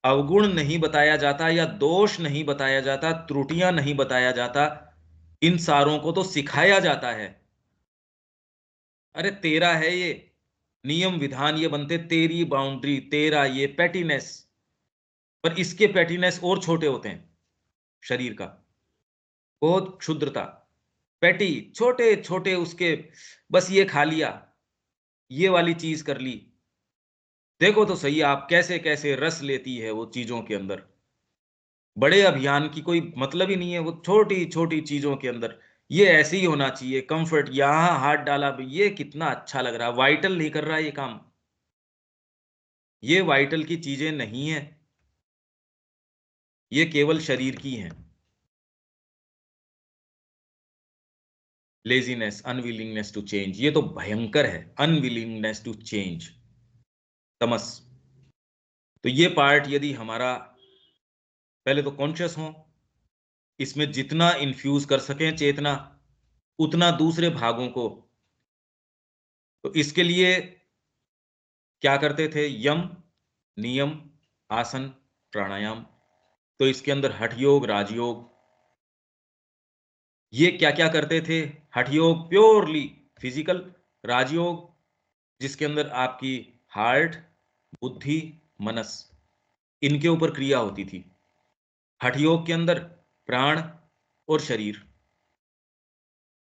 अवगुण नहीं बताया जाता, या दोष नहीं बताया जाता, त्रुटियां नहीं बताया जाता, इन सारों को तो सिखाया जाता है। अरे तेरा है ये नियम विधान, ये बनते तेरी बाउंड्री, तेरा ये पेटीनेस। पर इसके पेटीनेस और छोटे होते हैं शरीर का, बहुत क्षुद्रता, पेटी, छोटे छोटे उसके, बस ये खा लिया, ये वाली चीज कर ली। देखो तो सही आप कैसे कैसे रस लेती है वो चीजों के अंदर। बड़े अभियान की कोई मतलब ही नहीं है, वो छोटी छोटी चीजों के अंदर ये ऐसे ही होना चाहिए, कंफर्ट, यहां हाथ डाला ये कितना अच्छा लग रहा है, वाइटल नहीं कर रहा है ये काम, ये वाइटल की चीजें नहीं है, ये केवल शरीर की हैं। लेजीनेस, अनविलिंगनेस टू चेंज, ये तो भयंकर है, अनविलिंगनेस टू चेंज, तमस। तो ये पार्ट यदि हमारा पहले तो कॉन्शियस हो, इसमें जितना इन्फ्यूज कर सकें चेतना, उतना दूसरे भागों को। तो इसके लिए क्या करते थे, यम, नियम, आसन, प्राणायाम। तो इसके अंदर हठ योग, राजयोग, ये क्या क्या करते थे। हठ योग प्योरली फिजिकल, राजयोग जिसके अंदर आपकी हार्ट, बुद्धि, मनस, इनके ऊपर क्रिया होती थी। हठ योग के अंदर प्राण और शरीर,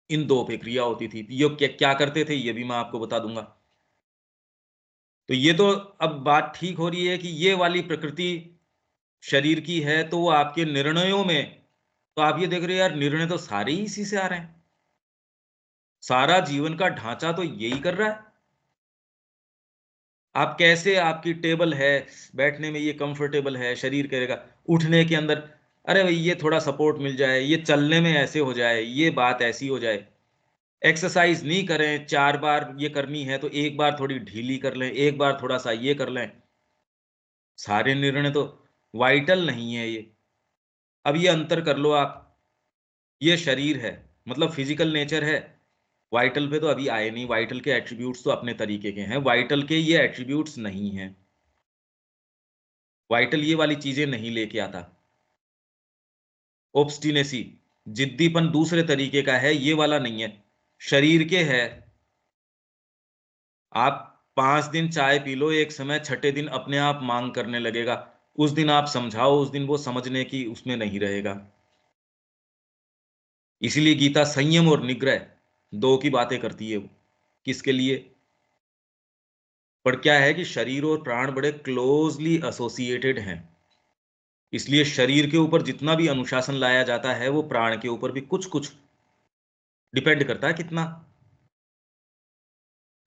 इन दो पे क्रिया होती थी। ये क्या क्या करते थे ये भी मैं आपको बता दूंगा। तो ये तो अब बात ठीक हो रही है कि ये वाली प्रकृति शरीर की है, तो वो आपके निर्णयों में, तो आप ये देख रहे हो यार, निर्णय तो सारे ही इसी से आ रहे हैं, सारा जीवन का ढांचा तो यही कर रहा है। आप कैसे, आपकी टेबल है, बैठने में ये कंफर्टेबल है, शरीर करेगा, उठने के अंदर अरे भाई ये थोड़ा सपोर्ट मिल जाए, ये चलने में ऐसे हो जाए, ये बात ऐसी हो जाए। एक्सरसाइज नहीं करें, 4 बार ये करनी है तो एक बार थोड़ी ढीली कर लें, एक बार थोड़ा सा ये कर लें, सारे निर्णय तो वाइटल नहीं है ये। अब ये अंतर कर लो आप, ये शरीर है, मतलब फिजिकल नेचर है, वाइटल पे तो अभी आए नहीं, वाइटल के एट्रीब्यूट्स तो अपने तरीके के हैं, वाइटल के ये एट्रीब्यूट्स नहीं हैं, वाइटल ये वाली चीजें नहीं लेके आता। ऑब्स्टिनेसी, जिद्दीपन दूसरे तरीके का है, ये वाला नहीं है, शरीर के है। आप 5 दिन चाय पी लो, एक समय छठे दिन अपने आप मांग करने लगेगा, उस दिन आप समझाओ, उस दिन वो समझने की उसमें नहीं रहेगा। इसीलिए गीता संयम और निग्रह दो की बातें करती है वो, किसके लिए। पर क्या है कि शरीर और प्राण बड़े क्लोजली एसोसिएटेड हैं, इसलिए शरीर के ऊपर जितना भी अनुशासन लाया जाता है वो प्राण के ऊपर भी कुछ कुछ डिपेंड करता है कितना।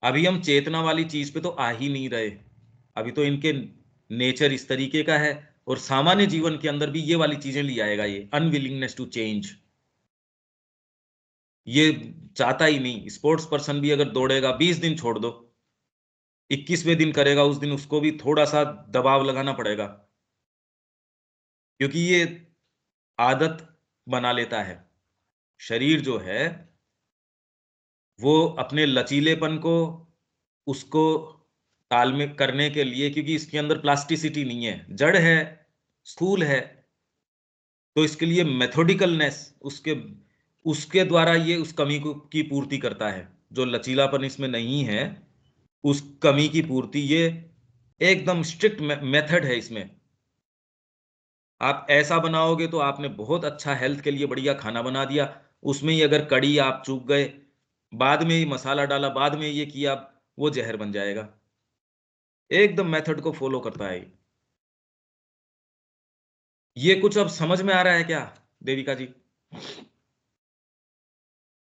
अभी हम चेतना वाली चीज पे तो आ ही नहीं रहे, अभी तो इनके नेचर इस तरीके का है, और सामान्य जीवन के अंदर भी ये वाली चीजें ले आएगा, ये अनविलिंगनेस टू चेंज, ये चाहता ही नहीं। स्पोर्ट्स पर्सन भी अगर दौड़ेगा, 20 दिन छोड़ दो, 21वें दिन करेगा, उस दिन उसको भी थोड़ा सा दबाव लगाना पड़ेगा, क्योंकि ये आदत बना लेता है। शरीर जो है वो अपने लचीलेपन को, उसको ताल में करने के लिए, क्योंकि इसके अंदर प्लास्टिसिटी नहीं है, जड़ है, स्थूल है, तो इसके लिए मेथोडिकलनेस, उसके उसके द्वारा ये उस कमी को की पूर्ति करता है, जो लचीलापन इसमें नहीं है, उस कमी की पूर्ति ये एकदम स्ट्रिक्ट मेथड है इसमें। आप ऐसा बनाओगे तो आपने बहुत अच्छा हेल्थ के लिए बढ़िया खाना बना दिया। उसमें ही अगर कड़ी आप चूक गए, बाद में ही मसाला डाला, बाद में ये किया, वो जहर बन जाएगा। एकदम मेथड को फॉलो करता है ये। कुछ अब समझ में आ रहा है क्या देविका जी?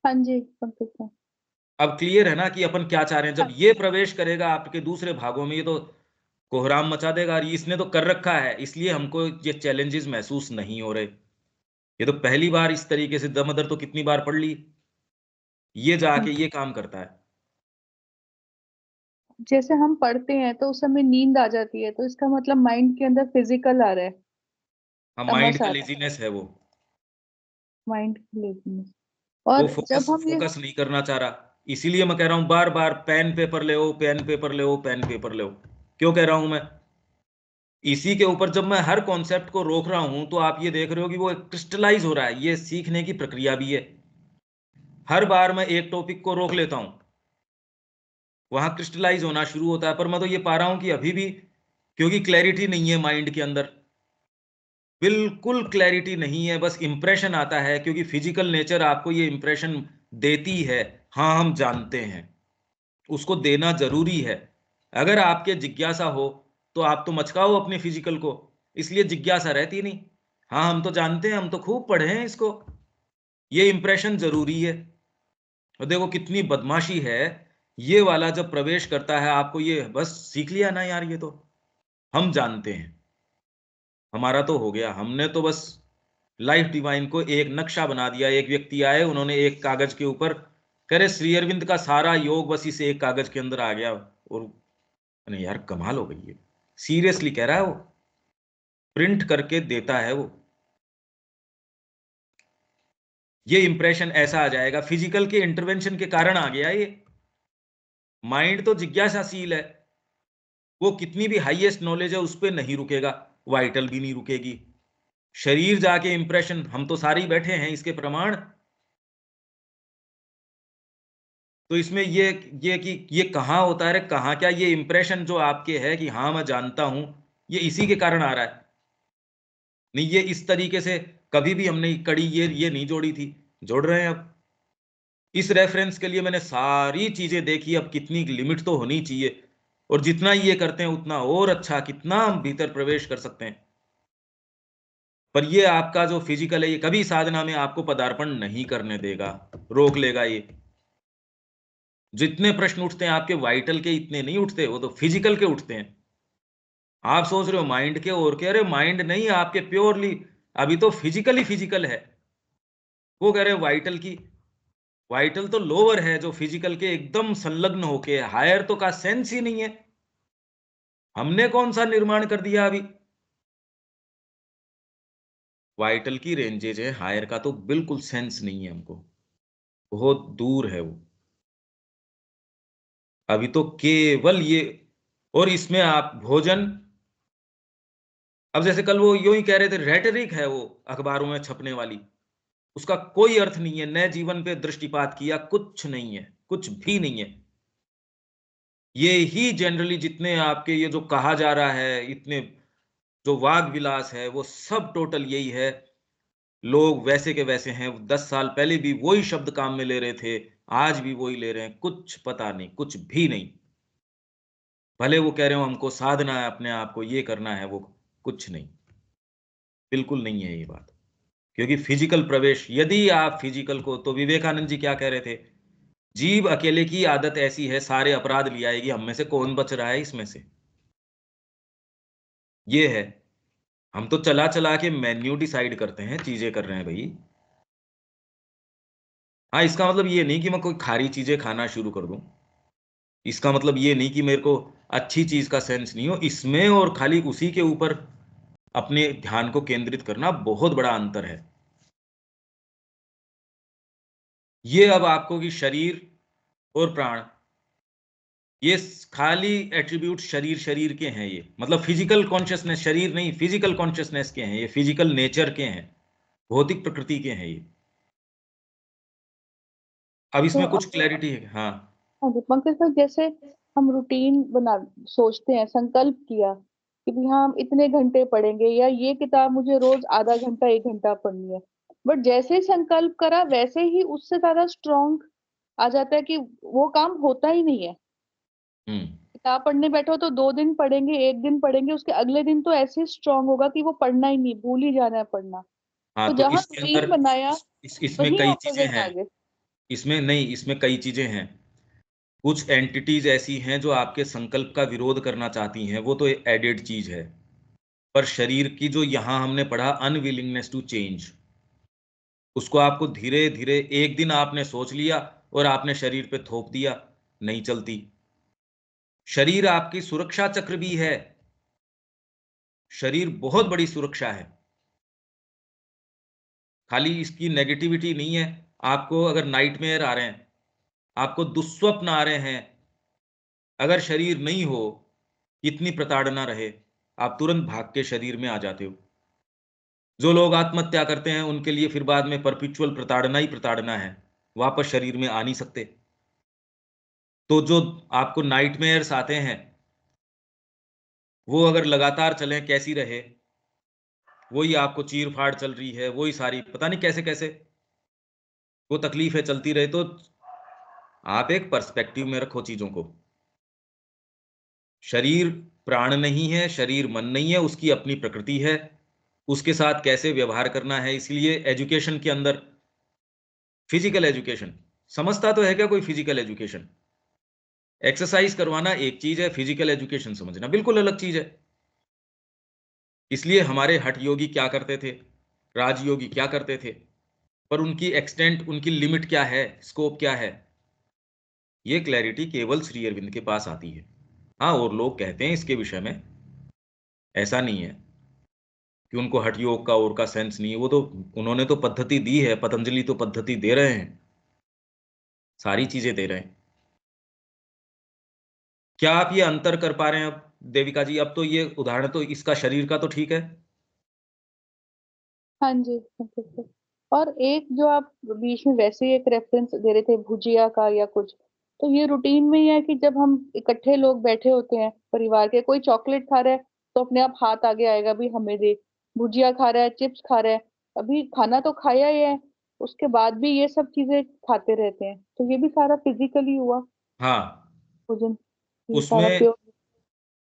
हाँ जी पंकज सर। अब क्लियर है ना कि अपन क्या चाह रहे हैं? जब हाँ ये प्रवेश करेगा आपके दूसरे भागों में, ये तो कोहराम मचा देगा। और इसने तो कर रखा है, इसलिए हमको ये चैलेंजेस महसूस नहीं हो रहे। ये तो पहली बार इस तरीके से, दमदर तो कितनी बार पढ़ ली, ये जाके ये काम करता है। जैसे हम पढ़ते हैं तो उस समय नींद आ जाती है, तो इसका मतलब माइंड के अंदर फिजिकल आ रहा है, हाँ, माइंड तमस का आ रहा है, लेजीनेस है वो। Mind laziness. वो और फोकस जब हम ये फोकस नहीं करना चाह रहा। इसीलिए मैं कह रहा हूं बार बार, पेन पेपर ले, पेन पेपर ले, पेन पेपर ले। क्यों कह रहा हूं मैं? इसी के ऊपर जब मैं हर कॉन्सेप्ट को रोक रहा हूं, तो आप ये देख रहे हो कि वो क्रिस्टलाइज हो रहा है। ये सीखने की प्रक्रिया भी है। हर बार मैं एक टॉपिक को रोक लेता हूं, वहां क्रिस्टलाइज होना शुरू होता है। पर मैं तो ये पा रहा हूं कि अभी भी, क्योंकि क्लैरिटी नहीं है माइंड के अंदर, बिल्कुल क्लैरिटी नहीं है, बस इंप्रेशन आता है। क्योंकि फिजिकल नेचर आपको ये इंप्रेशन देती है। हाँ, हम जानते हैं, उसको देना जरूरी है। अगर आपके जिज्ञासा हो तो आप तो मचकाओ अपने फिजिकल को, इसलिए जिज्ञासा रहती नहीं। हाँ, हम तो जानते हैं, हम तो खूब पढ़े हैं इसको, ये इंप्रेशन जरूरी है। और देखो कितनी बदमाशी है, ये वाला जब प्रवेश करता है आपको, ये बस सीख लिया ना यार, ये तो हम जानते हैं, हमारा तो हो गया। हमने तो बस लाइफ डिवाइन को एक नक्शा बना दिया। एक व्यक्ति आए, उन्होंने एक कागज के ऊपर, करे श्री अरविंद का सारा योग बस इस एक कागज के अंदर आ गया। और नहीं यार, कमाल हो गई है। सीरियसली कह रहा है वो, प्रिंट करके देता है वो। ये इंप्रेशन ऐसा आ जाएगा, फिजिकल के इंटरवेंशन के कारण आ गया ये। माइंड तो जिज्ञासाशील है, वो कितनी भी हाईएस्ट नॉलेज है उस पर नहीं रुकेगा, वाइटल भी नहीं रुकेगी। शरीर जाके इंप्रेशन, हम तो सारे ही बैठे हैं इसके प्रमाण। तो इसमें ये कि ये कहाँ होता है रे, कहाँ क्या, ये इंप्रेशन जो आपके है कि हाँ मैं जानता हूं, ये इसी के कारण आ रहा है। नहीं, ये इस तरीके से कभी भी हमने कड़ी ये नहीं जोड़ी थी, जोड़ रहे हैं अब। इस रेफरेंस के लिए मैंने सारी चीजें देखी, अब कितनी लिमिट तो होनी चाहिए। और जितना ये करते हैं उतना और अच्छा, कितना हम भीतर प्रवेश कर सकते हैं। पर ये आपका जो फिजिकल है, ये कभी साधना में आपको पदार्पण नहीं करने देगा, रोक लेगा ये। जितने प्रश्न उठते हैं आपके वाइटल के, इतने नहीं उठते, वो तो फिजिकल के उठते हैं। आप सोच रहे हो माइंड के, और कह रहे माइंड नहीं, आपके प्योरली अभी तो फिजिकली फिजिकल है। वो कह रहे वाइटल की, वाइटल तो लोअर है, जो फिजिकल के एकदम संलग्न होके, हायर तो का सेंस ही नहीं है। हमने कौन सा निर्माण कर दिया अभी? वाइटल की रेंजेज है, हायर का तो बिल्कुल सेंस नहीं है हमको, बहुत दूर है वो। अभी तो केवल ये, और इसमें आप भोजन, अब जैसे कल वो यूं ही कह रहे थे, रेटरिक है वो अखबारों में छपने वाली, उसका कोई अर्थ नहीं है। नए जीवन पे दृष्टिपात किया, कुछ नहीं है, कुछ भी नहीं है। ये ही जनरली जितने आपके ये जो कहा जा रहा है, इतने जो वाग विलास है, वो सब टोटल यही है। लोग वैसे के वैसे हैं, 10 साल पहले भी वही शब्द काम में ले रहे थे, आज भी वही ले रहे हैं। कुछ पता नहीं, कुछ भी नहीं। भले वो कह रहे हो हमको साधना है, अपने आप को ये करना है, वो कुछ नहीं, बिल्कुल नहीं है ये बात। क्योंकि फिजिकल प्रवेश, यदि आप फिजिकल को, तो विवेकानंद जी क्या कह रहे थे? जीव अकेले की आदत ऐसी है, सारे अपराध ले आएगी, हम में से कौन बच रहा है इसमें से? ये है। हम तो चला चला के मेन्यू डिसाइड करते हैं, चीजें कर रहे हैं भाई। हाँ, इसका मतलब ये नहीं कि मैं कोई खारी चीजें खाना शुरू कर दूं। इसका मतलब ये नहीं कि मेरे को अच्छी चीज का सेंस नहीं हो इसमें, और खाली उसी के ऊपर अपने ध्यान को केंद्रित करना, बहुत बड़ा अंतर है। ये अब आपको कि शरीर और प्राण, ये खाली एट्रीब्यूट शरीर शरीर के हैं। ये मतलब फिजिकल कॉन्शियसनेस, शरीर नहीं, फिजिकल कॉन्शियसनेस के हैं, ये फिजिकल नेचर के हैं, भौतिक प्रकृति के हैं ये। अब तो इसमें कुछ क्लैरिटी है? हाँ। हाँ जी पंकज भाई, जैसे हम रूटीन बना सोचते हैं, संकल्प किया कि भी हाँ हम इतने घंटे पढ़ेंगे या ये किताब मुझे रोज आधा घंटा 1 घंटा पढ़नी है, बट जैसे ही संकल्प करा वैसे ही उससे ज्यादा स्ट्रॉन्ग आ जाता है कि वो काम होता ही नहीं है। हम्म। किताब पढ़ने बैठो तो 2 दिन पढ़ेंगे, 1 दिन पढ़ेंगे, उसके अगले दिन तो ऐसे स्ट्रांग होगा कि वो पढ़ना ही नहीं, भूल ही जाना है पढ़ना। हाँ, तो तो जहां इसके अंदर रूटीन बनाया इसमें वही कई चीजें ऑपोजिट हैं। आ गए। इसमें नहीं, इसमें कई चीजें हैं। कुछ एंटिटीज ऐसी हैं जो आपके संकल्प का विरोध करना चाहती हैं, वो तो एडेड चीज है। पर शरीर की जो यहां हमने पढ़ा अनविलिंगनेस टू चेंज, उसको आपको धीरे धीरे, एक दिन आपने सोच लिया और आपने शरीर पे थोप दिया, नहीं चलती। शरीर आपकी सुरक्षा चक्र भी है। शरीर बहुत बड़ी सुरक्षा है। खाली इसकी नेगेटिविटी नहीं है। आपको अगर नाइटमेयर आ रहे हैं, आपको दुस्वप्न आ रहे हैं, अगर शरीर नहीं हो, कितनी प्रताड़ना रहे, आप तुरंत भाग के शरीर में आ जाते हो। जो लोग आत्महत्या करते हैं उनके लिए फिर बाद में परपिचुअल प्रताड़ना ही प्रताड़ना है, वापस शरीर में आ नहीं सकते। तो जो आपको नाइटमेयर्स आते हैं, वो अगर लगातार चलें, कैसी रहे, वही आपको चीर फाड़ चल रही है, वही सारी पता नहीं कैसे कैसे वो तकलीफ है चलती रहे, तो आप एक पर्सपेक्टिव में रखो चीजों को। शरीर प्राण नहीं है, शरीर मन नहीं है, उसकी अपनी प्रकृति है, उसके साथ कैसे व्यवहार करना है। इसलिए एजुकेशन के अंदर फिजिकल एजुकेशन समझता तो है क्या कोई? फिजिकल एजुकेशन, एक्सरसाइज करवाना एक चीज है, फिजिकल एजुकेशन समझना बिल्कुल अलग चीज है। इसलिए हमारे हठ योगी क्या करते थे, राजयोगी क्या करते थे, पर उनकी एक्सटेंट, उनकी लिमिट क्या है, स्कोप क्या है, ये क्लैरिटी केवल श्री अरविंद के पास आती है। हाँ, और लोग कहते हैं इसके विषय में, ऐसा नहीं है कि उनको हठ योग का और का सेंस नहीं है। वो तो, उन्होंने तो पद्धति दी है, पतंजलि तो पद्धति दे रहे हैं, सारी चीजें दे रहे हैं। क्या आप ये अंतर कर पा रहे हैं अब देविका जी? अब तो ये उदाहरण तो इसका शरीर का तो ठीक है। हाँ जी, बिल्कुल। और एक जो आप बीच में वैसे ही एक रेफरेंस दे रहे थे भुजिया का या कुछ, तो ये रूटीन में ही है कि जब हम इकट्ठे लोग बैठे होते हैं परिवार के, कोई चॉकलेट खा रहा है तो अपने आप हाथ आगे आएगा भी हमें दे, भुजिया खा रहा है, चिप्स खा रहा है, अभी खाना तो खाया ही है, उसके बाद भी ये सब चीजें खाते रहते हैं, तो ये भी सारा फिजिकली हुआ हाँ, भोजन, ये सारा उसमें प्योर।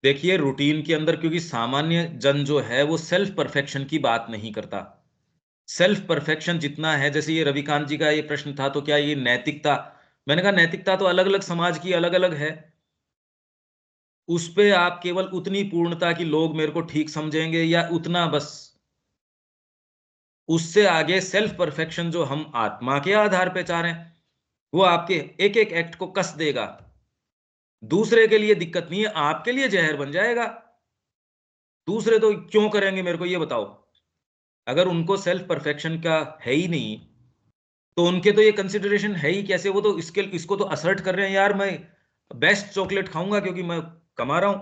देखिए रूटीन के अंदर, क्योंकि सामान्य जन जो है वो सेल्फ परफेक्शन की बात नहीं करता। सेल्फ परफेक्शन जितना है, जैसे ये रविकांत जी का ये प्रश्न था, तो क्या ये नैतिकता, मैंने कहा नैतिकता तो अलग अलग समाज की अलग अलग है। उस पे आप केवल उतनी पूर्णता कि लोग मेरे को ठीक समझेंगे या उतना बस, उससे आगे सेल्फ परफेक्शन जो हम आत्मा के आधार पे चाह रहे हैं, वो आपके एक एक एक्ट को कस देगा। दूसरे के लिए दिक्कत नहीं है, आपके लिए जहर बन जाएगा। दूसरे तो क्यों करेंगे मेरे को ये बताओ? अगर उनको सेल्फ परफेक्शन का है ही नहीं, तो उनके तो ये कंसिडरेशन है ही कैसे? वो तो इसको तो असर्ट कर रहे हैं, यार मैं बेस्ट चॉकलेट खाऊंगा क्योंकि मैं कमा रहा हूं,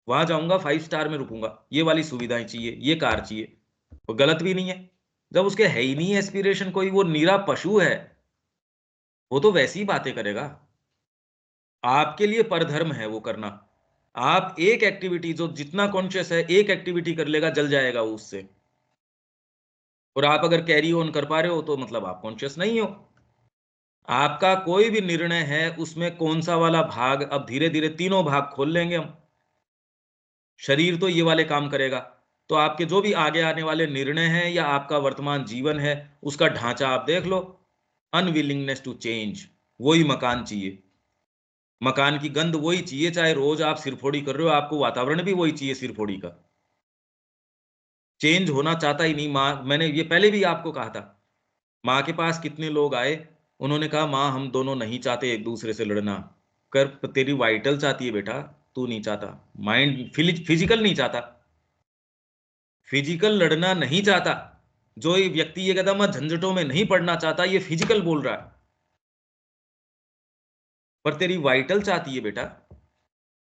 वहां जाऊंगा 5 स्टार में रुकूंगा, ये वाली सुविधाएं चाहिए, ये कार चाहिए। वो गलत भी नहीं है। जब उसके है ही नहीं एस्पिरेशन कोई, वो नीरा पशु है, वो तो वैसी ही बातें करेगा। आपके लिए परधर्म है वो करना। आप एक एक्टिविटी, जो जितना कॉन्शियस है एक एक्टिविटी कर लेगा, जल जाएगा वो उससे। और आप अगर कैरी ऑन कर पा रहे हो तो मतलब आप कॉन्शियस नहीं हो। आपका कोई भी निर्णय है, उसमें कौन सा वाला भाग, अब धीरे धीरे तीनों भाग खोल लेंगे हम। शरीर तो ये वाले काम करेगा, तो आपके जो भी आगे आने वाले निर्णय हैं या आपका वर्तमान जीवन है, उसका ढांचा आप देख लो। अनविलिंगनेस टू चेंज, वही मकान चाहिए, मकान की गंध वही चाहिए, चाहे रोज आप सिरफोड़ी कर रहे हो, आपको वातावरण भी वही चाहिए सिरफोड़ी का। चेंज होना चाहता ही नहीं। माँ, मैंने ये पहले भी आपको कहा था, माँ के पास कितने लोग आए, उन्होंने कहा माँ हम दोनों नहीं चाहते एक दूसरे से लड़ना। कर, तेरी वाइटल चाहती है बेटा, तू नहीं चाहता। माइंड फिजिकल नहीं चाहता, फिजिकल लड़ना नहीं चाहता। जो ये व्यक्ति ये कहता मैं झंझटों में नहीं पड़ना चाहता, ये फिजिकल बोल रहा है, पर तेरी वाइटल चाहती है बेटा।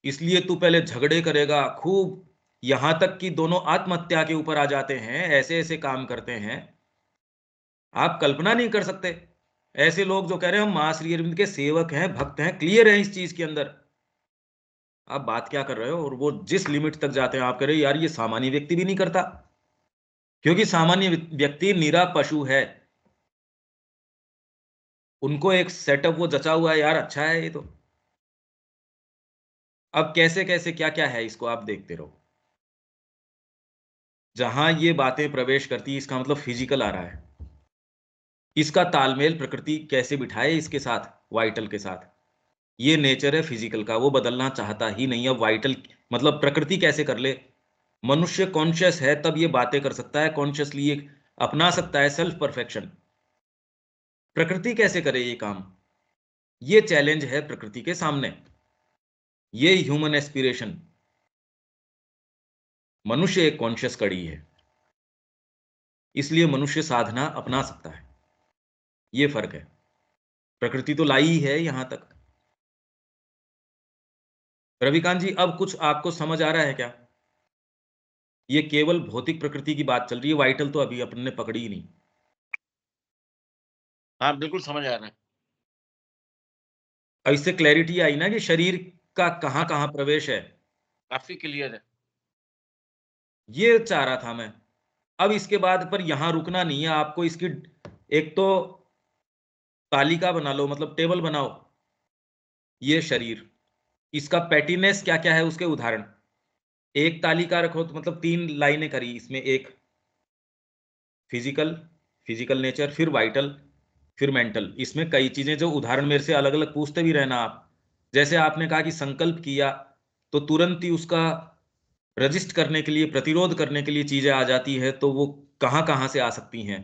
इसलिए तू पहले झगड़े करेगा खूब, यहां तक कि दोनों आत्महत्या के ऊपर आ जाते हैं, ऐसे ऐसे काम करते हैं, आप कल्पना नहीं कर सकते। ऐसे लोग जो कह रहे हैं हम मां श्री अरविंद के सेवक हैं, भक्त हैं, क्लियर है इस चीज के अंदर, आप बात क्या कर रहे हो, और वो जिस लिमिट तक जाते हैं आप कह रहे हो यार ये सामान्य व्यक्ति भी नहीं करता, क्योंकि सामान्य व्यक्ति निरा पशु है, उनको एक सेटअप वो जचा हुआ है यार, अच्छा है ये तो। अब कैसे कैसे क्या क्या है इसको आप देखते रहो। जहां ये बातें प्रवेश करती है इसका मतलब फिजिकल आ रहा है, इसका तालमेल प्रकृति कैसे बिठाए इसके साथ, वाइटल के साथ। ये नेचर है फिजिकल का, वो बदलना चाहता ही नहीं। अब वाइटल मतलब प्रकृति कैसे कर ले, मनुष्य कॉन्शियस है तब ये बातें कर सकता है, कॉन्शियसली ये अपना सकता है सेल्फ परफेक्शन। प्रकृति कैसे करे ये काम, ये चैलेंज है प्रकृति के सामने, ये ह्यूमन एस्पिरेशन। मनुष्य एक कॉन्शियस कड़ी है, इसलिए मनुष्य साधना अपना सकता है, ये फर्क है। प्रकृति तो लाई ही है यहां तक। रविकांत जी, अब कुछ आपको समझ आ रहा है क्या? ये केवल भौतिक प्रकृति की बात चल रही है, वाइटल तो अभी अपन ने पकड़ी ही नहीं। हाँ बिल्कुल समझ आ रहा है। अब इससे क्लैरिटी आई ना कि शरीर का कहां कहां प्रवेश है, काफी क्लियर है। ये चाह रहा था मैं। अब इसके बाद पर यहां रुकना नहीं है आपको, इसकी एक तो तालिका बना लो, मतलब टेबल बनाओ। ये शरीर, इसका पैटीनेस क्या क्या है उसके उदाहरण, एक तालिका रखो तो मतलब 3 लाइनें करी इसमें, एक फिजिकल, फिजिकल नेचर, फिर वाइटल, फिर मेंटल। इसमें कई चीजें जो उदाहरण मेरे से अलग अलग पूछते भी रहना आप। जैसे आपने कहा कि संकल्प किया तो तुरंत ही उसका रजिस्ट करने के लिए, प्रतिरोध करने के लिए चीजें आ जाती है, तो वो कहां कहां से आ सकती हैं,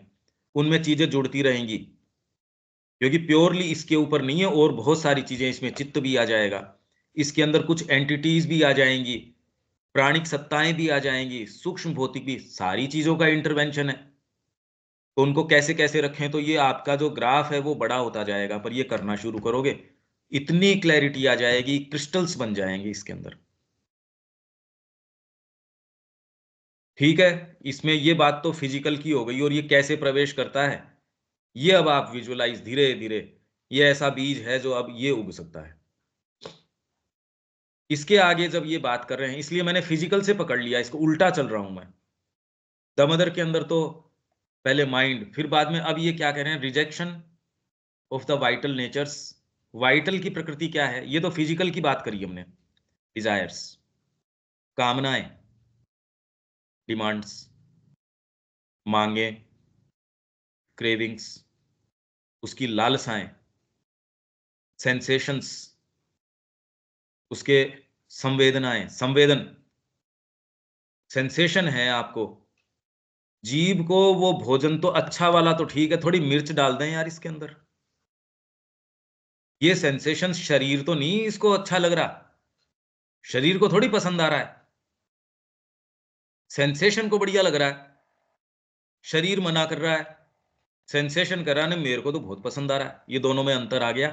उनमें चीजें जुड़ती रहेंगी, क्योंकि प्योरली इसके ऊपर नहीं है, और बहुत सारी चीजें इसमें, चित्त भी आ जाएगा इसके अंदर, कुछ एंटिटीज भी आ जाएंगी, प्राणिक सत्ताएं भी आ जाएंगी, सूक्ष्म भौतिक भी, सारी चीजों का इंटरवेंशन है। तो उनको कैसे कैसे रखें, तो ये आपका जो ग्राफ है वो बड़ा होता जाएगा, पर ये करना शुरू करोगे इतनी क्लैरिटी आ जाएगी, क्रिस्टल्स बन जाएंगे इसके अंदर। ठीक है, इसमें ये बात तो फिजिकल की हो गई, और ये कैसे प्रवेश करता है ये अब आप विजुअलाइज धीरे धीरे, ये ऐसा बीज है जो अब ये उग सकता है। इसके आगे जब ये बात कर रहे हैं, इसलिए मैंने फिजिकल से पकड़ लिया, इसको उल्टा चल रहा हूं मैं। दमदर के अंदर तो पहले माइंड, फिर बाद में अब ये क्या कह रहे हैं, rejection of the vital natures. Vital की प्रकृति क्या है, ये तो फिजिकल की बात करी हमने, डिजायर्स, कामनाएं, डिमांड्स, मांगे, क्रेविंग्स, उसकी लालसाएं, सेंसेशंस, उसके संवेदनाएं, संवेदन, सेंसेशन है आपको। जीभ को वो भोजन तो अच्छा वाला तो ठीक है, थोड़ी मिर्च डाल दें यार इसके अंदर, ये सेंसेशन शरीर तो नहीं इसको अच्छा लग रहा, शरीर को थोड़ी पसंद आ रहा है, सेंसेशन को बढ़िया लग रहा है, शरीर मना कर रहा है, सेंसेशन कर रहा है मेरे को तो बहुत पसंद आ रहा है, ये दोनों में अंतर आ गया।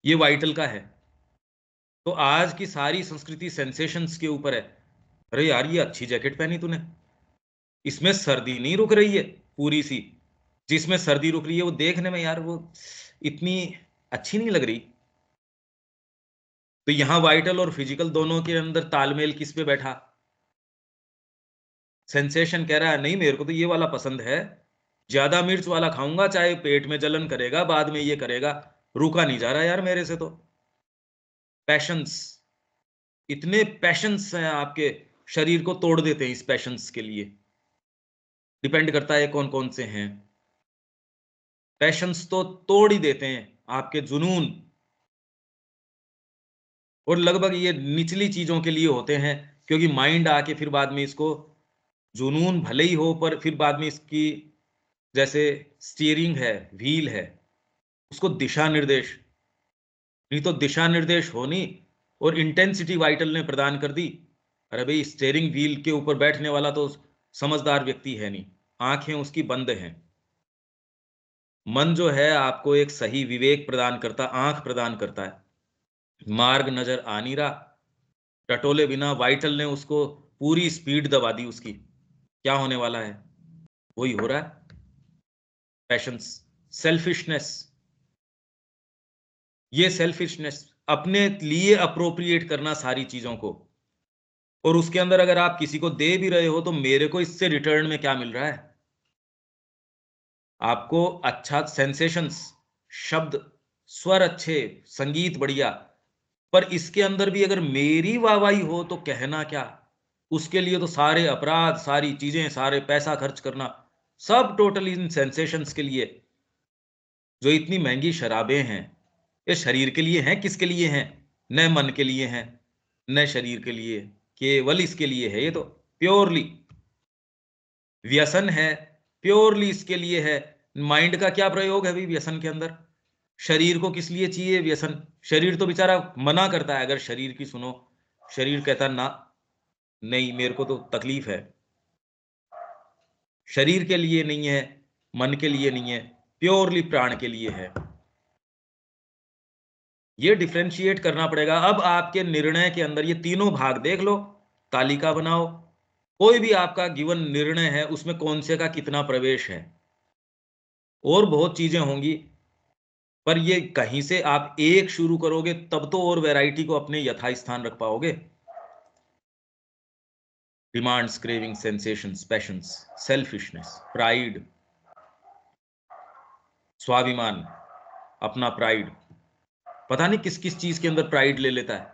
ये वाइटल का है। तो आज की सारी संस्कृति सेंसेशंस के ऊपर है। अरे यार ये अच्छी जैकेट पहनी तूने, इसमें सर्दी नहीं रुक रही है पूरी सी, जिसमें सर्दी रुक रही है वो देखने में यार वो इतनी अच्छी नहीं लग रही। तो यहां वाइटल और फिजिकल दोनों के अंदर तालमेल किस पे बैठा, सेंसेशन कह रहा है नहीं मेरे को तो ये वाला पसंद है, ज्यादा मिर्च वाला खाऊंगा चाहे पेट में जलन करेगा, बाद में ये करेगा, रुका नहीं जा रहा यार मेरे से तो। पैशंस, इतने पैशंस हैं आपके, शरीर को तोड़ देते हैं इस पैशंस के लिए। डिपेंड करता है कौन कौन से हैं, पैशंस तो तोड़ ही देते हैं आपके जुनून। और लगभग ये निचली चीजों के लिए होते हैं, क्योंकि माइंड आके फिर बाद में इसको, जुनून भले ही हो पर फिर बाद में इसकी, जैसे स्टीयरिंग है, व्हील है, उसको दिशा निर्देश, नहीं तो दिशा निर्देश हो नहीं, और इंटेंसिटी वाइटल ने प्रदान कर दी। अरे भाई स्टीयरिंग व्हील के ऊपर बैठने वाला तो समझदार व्यक्ति है नहीं, आंखें उसकी बंद हैं। मन जो है आपको एक सही विवेक प्रदान करता, आंख प्रदान करता है, मार्ग नजर आ नहीं रहा, टटोले बिना वाइटल ने उसको पूरी स्पीड दबा दी उसकी, क्या होने वाला है वही हो रहा है। पैशंस, सेल्फिशनेस, ये सेल्फिशनेस अपने लिए अप्रोप्रिएट करना सारी चीजों को, और उसके अंदर अगर आप किसी को दे भी रहे हो तो मेरे को इससे रिटर्न में क्या मिल रहा है? आपको अच्छा सेंसेशंस, शब्द, स्वर अच्छे, संगीत बढ़िया, पर इसके अंदर भी अगर मेरी वाहवाही हो तो कहना क्या? उसके लिए तो सारे अपराध, सारी चीजें, सारे पैसा खर्च करना, सब टोटल इन सेंसेशंस के लिए। जो इतनी महंगी शराबें हैं, ये शरीर के लिए हैं? किसके लिए हैं? न मन के लिए हैं, न शरीर के लिए, केवल इसके लिए है। ये तो प्योरली व्यसन है, प्योरली इसके लिए है। माइंड का क्या प्रयोग है भाई व्यसन के अंदर? शरीर को किस लिए चाहिए व्यसन? शरीर तो बेचारा मना करता है, अगर शरीर की सुनो, शरीर कहता ना, नहीं मेरे को तो तकलीफ है। शरीर के लिए नहीं है, मन के लिए नहीं है, प्योरली प्राण के लिए है। ये डिफरेंशिएट करना पड़ेगा। अब आपके निर्णय के अंदर ये तीनों भाग देख लो, तालिका बनाओ, कोई भी आपका गिवन निर्णय है उसमें कौन से का कितना प्रवेश है। और बहुत चीजें होंगी, पर ये कहीं से आप एक शुरू करोगे तब तो और वैरायटी को अपने यथास्थान रख पाओगे। Demands, craving, sensations, patience, selfishness, pride, स्वाभिमान, अपना प्राइड, पता नहीं किस किस चीज के अंदर प्राइड ले लेता है।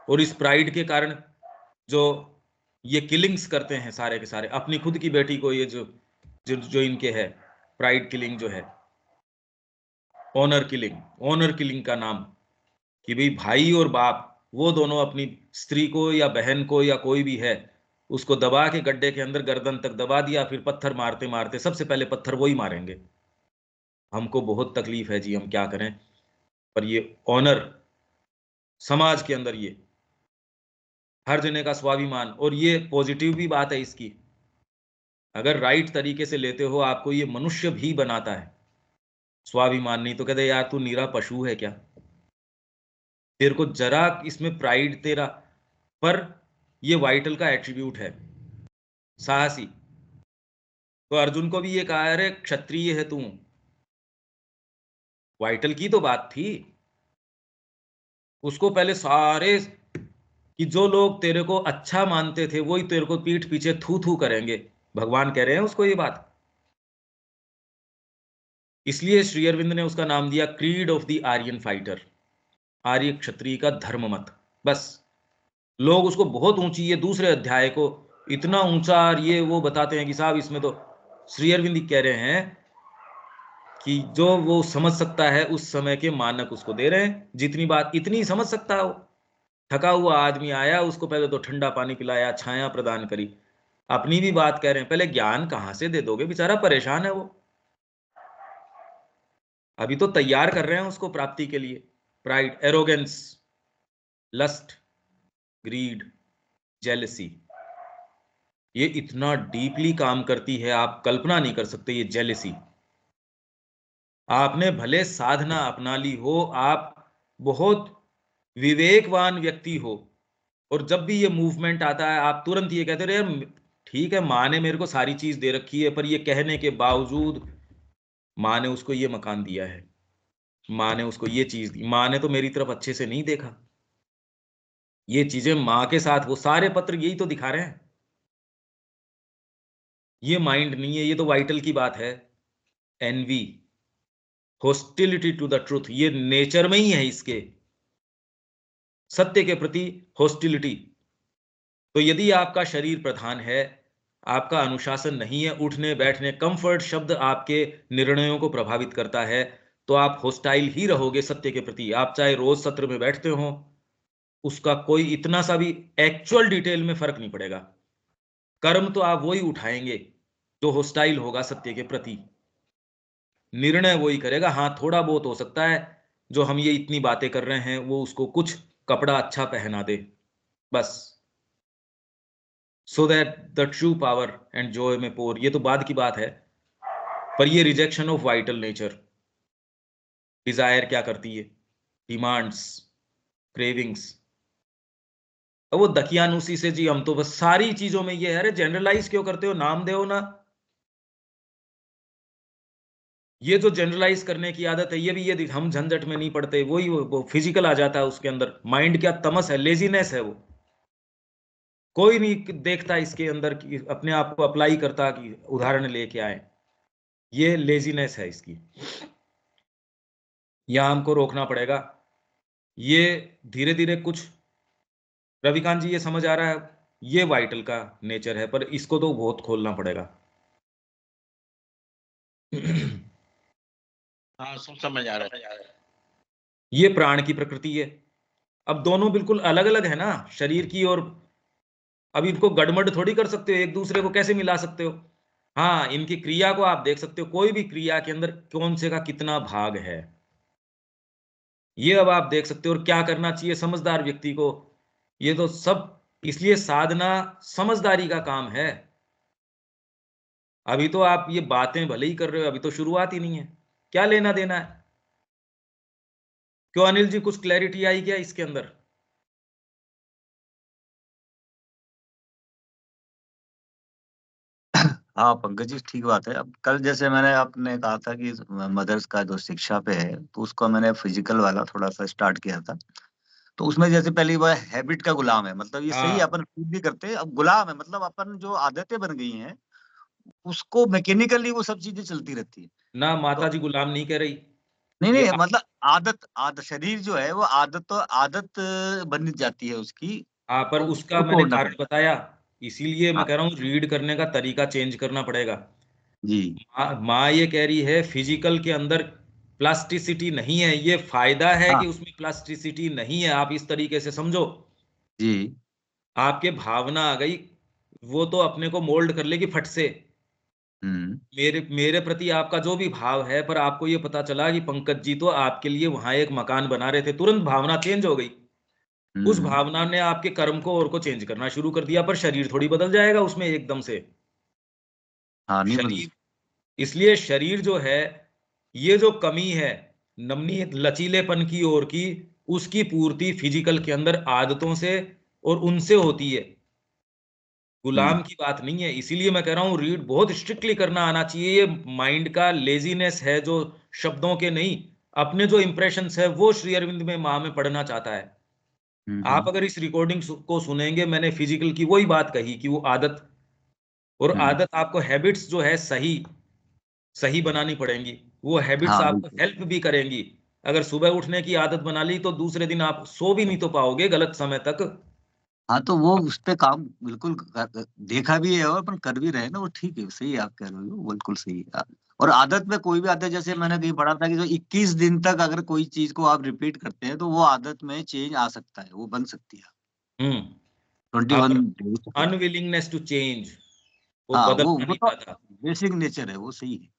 और इस प्राइड के कारण जो ये किलिंग्स करते हैं सारे के सारे, अपनी खुद की बेटी को, ये जो जो, जो इनके है प्राइड किलिंग जो है, ऑनर किलिंग, ऑनर किलिंग का नाम कि भाई भाई और बाप वो दोनों अपनी स्त्री को या बहन को या कोई भी है उसको दबा के गड्ढे के अंदर गर्दन तक दबा दिया, फिर पत्थर मारते मारते सबसे पहले पत्थर वो ही मारेंगे। हमको बहुत तकलीफ है जी, हम क्या करें। पर ये ऑनर समाज के अंदर, ये हर जने का स्वाभिमान, और ये पॉजिटिव भी बात है इसकी, अगर राइट तरीके से लेते हो आपको ये मनुष्य भी बनाता है। स्वाभिमान नहीं तो कहते यार तू नीरा पशु है क्या, तेरे को जरा इसमें प्राइड तेरा। पर ये वाइटल का एट्रीब्यूट है, साहसी। तो अर्जुन को भी ये कहा, अरे क्षत्रिय है तू, वाइटल की तो बात थी। उसको पहले सारे कि जो लोग तेरे को अच्छा मानते थे वही तेरे को पीठ पीछे थू थू करेंगे, भगवान कह रहे हैं उसको ये बात। इसलिए श्री अरविंद ने उसका नाम दिया creed of the Aryan fighter, आर्य क्षत्रिय का धर्म मत। बस लोग उसको बहुत ऊंची, ये दूसरे अध्याय को इतना ऊंचा और ये वो बताते हैं कि साहब इसमें तो श्री अरविंद कह रहे हैं कि जो वो समझ सकता है उस समय के मानक उसको दे रहे हैं, जितनी बात इतनी समझ सकता है वो। थका हुआ आदमी आया, उसको पहले तो ठंडा पानी पिलाया, छाया प्रदान करी, अपनी भी बात कह रहे हैं, पहले ज्ञान कहां से दे दोगे, बेचारा परेशान है वो। अभी तो तैयार कर रहे हैं उसको प्राप्ति के लिए। Pride, arrogance, lust, greed, jealousy, ये इतना डीपली काम करती है, आप कल्पना नहीं कर सकते। ये जेलसी, आपने भले साधना अपना ली हो, आप बहुत विवेकवान व्यक्ति हो, और जब भी ये मूवमेंट आता है आप तुरंत ये कहते रहे यार ठीक है, माँ ने मेरे को सारी चीज दे रखी है, पर ये कहने के बावजूद माँ ने उसको ये मकान दिया है, माँ ने उसको ये चीज दी, माँ ने तो मेरी तरफ अच्छे से नहीं देखा। ये चीजें माँ के साथ, वो सारे पत्र यही तो दिखा रहे हैं। ये माइंड नहीं है, ये तो वाइटल की बात है। Envy, hostility to the truth, ये नेचर में ही है इसके, सत्य के प्रति हॉस्टिलिटी। तो यदि आपका शरीर प्रधान है, आपका अनुशासन नहीं है, उठने बैठने, कंफर्ट शब्द आपके निर्णयों को प्रभावित करता है, तो आप हॉस्टाइल ही रहोगे सत्य के प्रति। आप चाहे रोज सत्र में बैठते हो, उसका कोई इतना सा भी एक्चुअल डिटेल में फर्क नहीं पड़ेगा। कर्म तो आप वही उठाएंगे जो हॉस्टाइल होगा सत्य के प्रति, निर्णय वही करेगा। हाँ, थोड़ा बहुत हो सकता है जो हम ये इतनी बातें कर रहे हैं वो उसको कुछ कपड़ा अच्छा पहना दे, बस, so that the true power and Joy में पोर, ये तो बाद की बात है। पर ये rejection of vital nature, desire क्या करती है, डिमांड्स, क्रेविंग्स। अब वो दकियानुसी से जी हम तो बस सारी चीजों में ये है, अरे जनरलाइज क्यों करते हो, नाम दो ना। ये जो जनरलाइज करने की आदत है, ये हम झंझट में नहीं पड़ते, वही वो फिजिकल आ जाता है उसके अंदर। माइंड क्या तमस है, लेजीनेस है, वो कोई नहीं देखता इसके अंदर कि अपने आप को अप्लाई करता कि उदाहरण लेके आए। ये लेजीनेस है इसकी, यहां हमको रोकना पड़ेगा। ये धीरे धीरे कुछ, रविकांत जी ये समझ आ रहा है, ये वाइटल का नेचर है, पर इसको तो बहुत खोलना पड़ेगा। हाँ, सब समझ आ रहा है। ये प्राण की प्रकृति है। अब दोनों बिल्कुल अलग अलग है ना, शरीर की और, अब इनको गड़मड़ थोड़ी कर सकते हो, एक दूसरे को कैसे मिला सकते हो। हाँ, इनकी क्रिया को आप देख सकते हो, कोई भी क्रिया के अंदर कौन से का कितना भाग है, ये अब आप देख सकते हो। और क्या करना चाहिए समझदार व्यक्ति को, ये तो सब, इसलिए साधना समझदारी का काम है। अभी तो आप ये बातें भले ही कर रहे हो, अभी तो शुरुआत ही नहीं है, क्या लेना देना है। क्यों अनिल जी, कुछ क्लैरिटी आई क्या इसके अंदर? हाँ पंकज जी, ठीक बात है। अब कल जैसे मैंने आपने कहा था कि मदर्स का जो शिक्षा पे है, तो उसको मैंने फिजिकल वाला थोड़ा सा स्टार्ट किया था। तो उसमें जैसे पहली बार हैबिट का गुलाम है, मतलब ये सही है, हाँ अपन फील भी करते हैं। अब गुलाम है मतलब अपन जो आदतें बन गई हैं उसको मैकेनिकली वो सब चीजें चलती रहती है। ना, तो माता जी गुलाम नहीं कह रही। नहीं ये नहीं, मतलब आदत आदत शरीर जो है वो आदत बन जाती है उसकी। हाँ, पर तो उसका उसको मैंने तोड़ना कारण पड़ेगा। बताया, इसीलिए मैं हाँ कह रहा हूँ रीड करने का तरीका चेंज करना पड़ेगा। जी। माँ ये कह रही है फिजिकल के अंदर प्लास्टिसिटी नहीं है, ये फायदा है हाँ कि उसमें प्लास्टिसिटी नहीं है, आप इस तरीके से समझो। जी। आपके भावना आ गई, वो तो अपने को मोल्ड कर लेगी फट से। हम्म मेरे मेरे प्रति आपका जो भी भाव है, पर आपको ये पता चला कि पंकज जी तो आपके लिए वहां एक मकान बना रहे थे, तुरंत भावना चेंज हो गई। उस हम्म। भावना ने आपके कर्म को और को चेंज करना शुरू कर दिया, पर शरीर थोड़ी बदल जाएगा उसमें एकदम से। हाँ नहीं बदल। शरीर, इसलिए शरीर जो है, ये जो कमी है नमनीय लचीलेपन की ओर की, उसकी पूर्ति फिजिकल के अंदर आदतों से और उनसे होती है, गुलाम हम्म की बात नहीं है। इसीलिए मैं कह रहा हूं रीड बहुत स्ट्रिक्टली करना आना चाहिए। ये माइंड का लेजीनेस है जो शब्दों के नहीं, अपने जो इंप्रेशंस है वो श्री अरविंद में माँ में पढ़ना चाहता है। आप हम्म अगर इस रिकॉर्डिंग को सुनेंगे, मैंने फिजिकल की वही बात कही कि वो आदत, और हम्म। आदत आपको हैबिट्स जो है सही सही बनानी पड़ेंगी। वो हैबिट्स हाँ आपको बिल्कुल। हेल्प भी करेंगी। अगर सुबह उठने की आदत बना ली तो दूसरे दिन आप सो भी नहीं तो पाओगे गलत समय तक। हाँ तो वो उस पे काम बिल्कुल देखा भी है और अपन कर भी रहे हैं ना, वो ठीक है, सही है आप कह रहे हो, बिल्कुल सही है। और आदत में कोई भी आदत, जैसे मैंने कहीं पढ़ा था कि जो 21 दिन तक अगर कोई चीज को आप रिपीट करते हैं तो वो आदत में चेंज आ सकता है, वो बन सकती है। हम्म। ट्वेंटी हाँ, वन पर डेज तक। अनविलिंगनेस टू चेंज, वो हाँ बदलना वो नहीं तो पाता। बेसिक नेचर है, वो सही है।